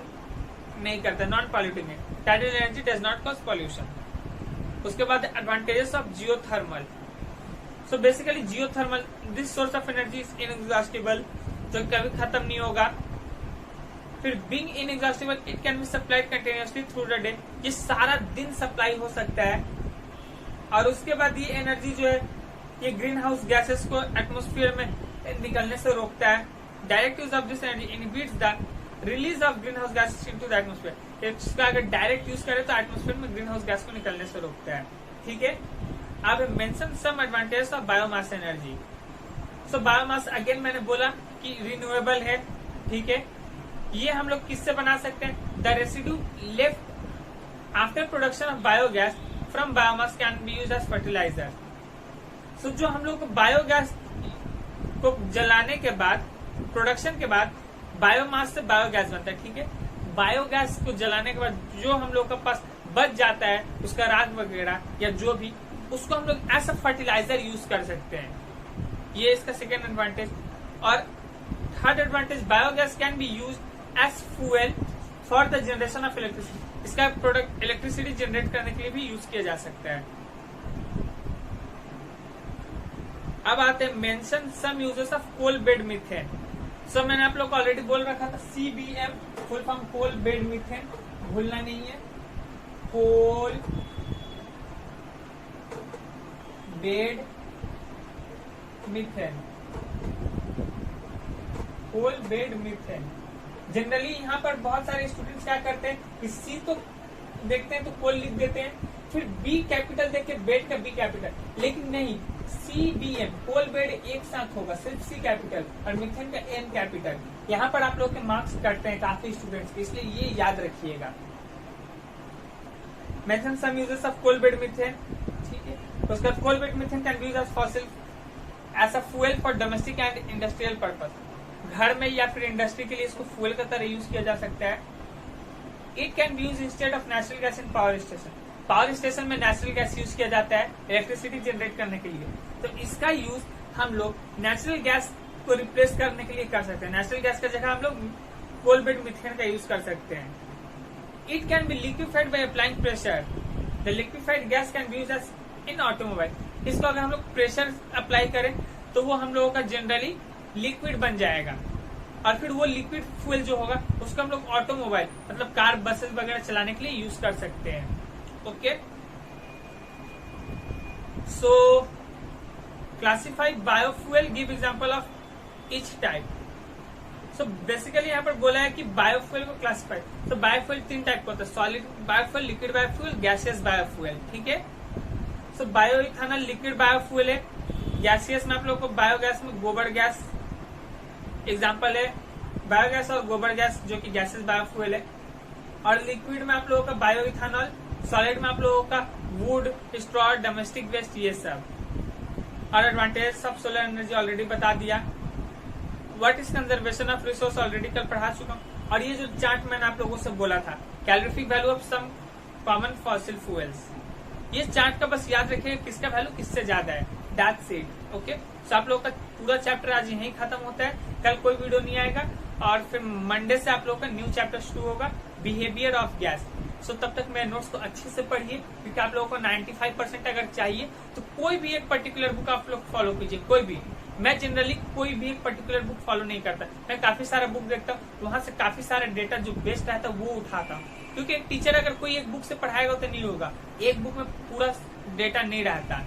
नहीं करता, नॉन पॉल्यूटिंग है। Tidal energy does not cause pollution. उसके बाद advantages of geothermal. So basically geothermal, this source of energy is inexhaustible, जो कभी खत्म नहीं होगा। फिर being inexhaustible, it can be supplied continuously through the day, ये सारा दिन सप्लाई हो सकता है। और उसके बाद ये एनर्जी जो है ये ग्रीन हाउस गैसेस को एटमोस्फियर में निकलने से रोकता है। Direct use of this energy inhibits the release of green house gases into the atmosphere. इसका अगर डायरेक्ट यूज करें तो एटमोस्फियर में ग्रीन हाउस गैस को निकलने से रोकता है। ठीक है, अब mention some advantages of biomass energy. So biomass again मैंने बोला कि रिन्यूएबल है। ठीक है, ये हम लोग किससे बना सकते हैं? The residue left after production of biogas from biomass can be used as fertiliser. So जो हम लोग को बायोगैस को जलाने के बाद, प्रोडक्शन के बाद बायोमास से बायोगैस बनता है। ठीक है, बायोगैस को जलाने के बाद जो हम लोग के पास बच जाता है, उसका राख वगैरह या जो भी, उसको हम लोग एज अ फर्टिलाइजर यूज कर सकते हैं। ये इसका सेकेंड एडवांटेज। और third advantage, biogas can be use as fuel for the generation of electricity. इसका प्रोडक्ट इलेक्ट्रिसिटी जनरेट करने के लिए भी यूज किया जा सकता है। अब आते हैं mention some uses of coal bed methane. So मैंने आप लोग को ऑलरेडी बोल रखा था, CBM full form coal bed methane, भूलना नहीं है। Coal bed methane, coal bed methane. Generally यहाँ पर बहुत सारे स्टूडेंट्स क्या करते हैं कि सी तो देखते हैं तो कोल लिख देते हैं, फिर बी कैपिटल देख के बेड का बी कैपिटल, लेकिन नहीं, CBM कोल बेड एक साथ होगा, सिर्फ सी कैपिटल और मीथेन का एम कैपिटल। यहाँ पर आप लोग के मार्क्स कटते हैं काफी स्टूडेंट्स के, इसलिए ये याद रखिएगा। Mention some uses of coal bed methane. ठीक है, तो उसका coal bed methane can be used as fossil as a fuel for domestic and industrial purpose. घर में या फिर इंडस्ट्री के लिए इसको फ्यूएल का तरह यूज किया जा सकता है। It can be use instead of natural gas in power station. Power station में नेचुरल गैस यूज किया जाता है इलेक्ट्रिसिटी जनरेट करने के लिए, तो इसका यूज हम लोग नेचुरल गैस को रिप्लेस करने के लिए कर सकते हैं। नेचुरल गैस का जगह हम लोग कोल बेड मीथेन का यूज कर सकते हैं। It can be liquefied by applying pressure. The liquefied gas can be used as in automobile. इसको अगर हम लोग प्रेशर अप्लाई करें तो वो हम लोगों का जनरली लिक्विड बन जाएगा, और फिर वो लिक्विड फ्यूल जो होगा उसको हम लोग ऑटोमोबाइल मतलब कार, बसेस वगैरह चलाने के लिए यूज कर सकते हैं। Okay, so classify biofuel, give example of each type. So basically यहाँ पर बोला है कि बायोफ्यूल को क्लासिफाई, तो बायोफ्यूल 3 टाइप का होता है, solid biofuel, liquid biofuel, gaseous biofuel. ठीक है, सो बायो इथेनॉल लिक्विड बायोफ्यूल है। गैसियस में आप लोग को बायोगैस में गोबर गैस एग्जाम्पल है, बायोगैस और गोबर गैस जो कि गैसियस बायोफ्यूल है। और लिक्विड में आप लोगों का बायो इथेनॉल, सॉलिड में आप लोगों का वुड, स्ट्रॉ, डोमेस्टिक वेस्ट, ये सब। और advantage of solar energy already बता दिया। What is conservation of resource already कल पढ़ा चुका हूँ। और ये जो चार्ट मैंने आप लोगों से बोला था, calorific value of some common fossil fuels, ये चार्ट का बस याद रखिएगा किसका वैल्यू किससे ज्यादा है, दैट्स इट। ओके, तो आप लोगों का पूरा चैप्टर आज यहीं खत्म होता है, कल कोई वीडियो नहीं आएगा और फिर मंडे से आप लोगों का न्यू चैप्टर शुरू होगा, बिहेवियर ऑफ गैस। सो तब तक मेरे नोट्स को अच्छे से पढ़िए, क्योंकि आप लोगों को 95% अगर चाहिए तो कोई भी एक पर्टिकुलर बुक आप लोग फॉलो कीजिए, कोई भी। मैं जनरली कोई भी एक पर्टिकुलर बुक फॉलो नहीं करता, मैं काफी सारा बुक देखता हूँ, वहां से काफी सारा डेटा जो बेस्ट रहता है वो उठाता हूँ, क्योंकि एक टीचर अगर कोई एक बुक से पढ़ाएगा तो नहीं होगा, एक बुक में पूरा डेटा नहीं रहता।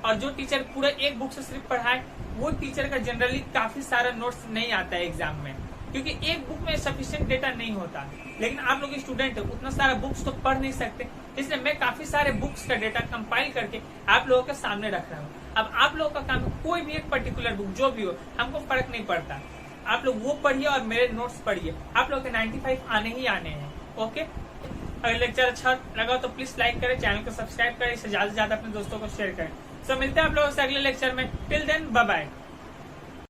और जो टीचर पूरा एक बुक से सिर्फ पढ़ाए वो टीचर का जनरली काफी सारा नोट्स नहीं आता है एग्जाम में, क्योंकि एक बुक में सफिशिएंट डेटा नहीं होता। लेकिन आप लोग स्टूडेंट है, उतना सारा बुक्स तो पढ़ नहीं सकते, इसलिए मैं काफी सारे बुक्स का डेटा कंपाइल करके आप लोगों के सामने रख रहा हूँ। अब आप लोगों का काम है, कोई भी एक पर्टिकुलर बुक जो भी हो, हमको फर्क नहीं पड़ता, आप लोग वो पढ़िए और मेरे नोट्स पढ़िए, आप लोग के 95 आने ही आने हैं। ओके, अगर लेक्चर अच्छा लगा तो प्लीज लाइक करें, चैनल को सब्सक्राइब करें, इसे ज्यादा से ज्यादा अपने दोस्तों को शेयर करें। सो मिलते हैं आप लोगों से अगले लेक्चर में। Till then bye bye.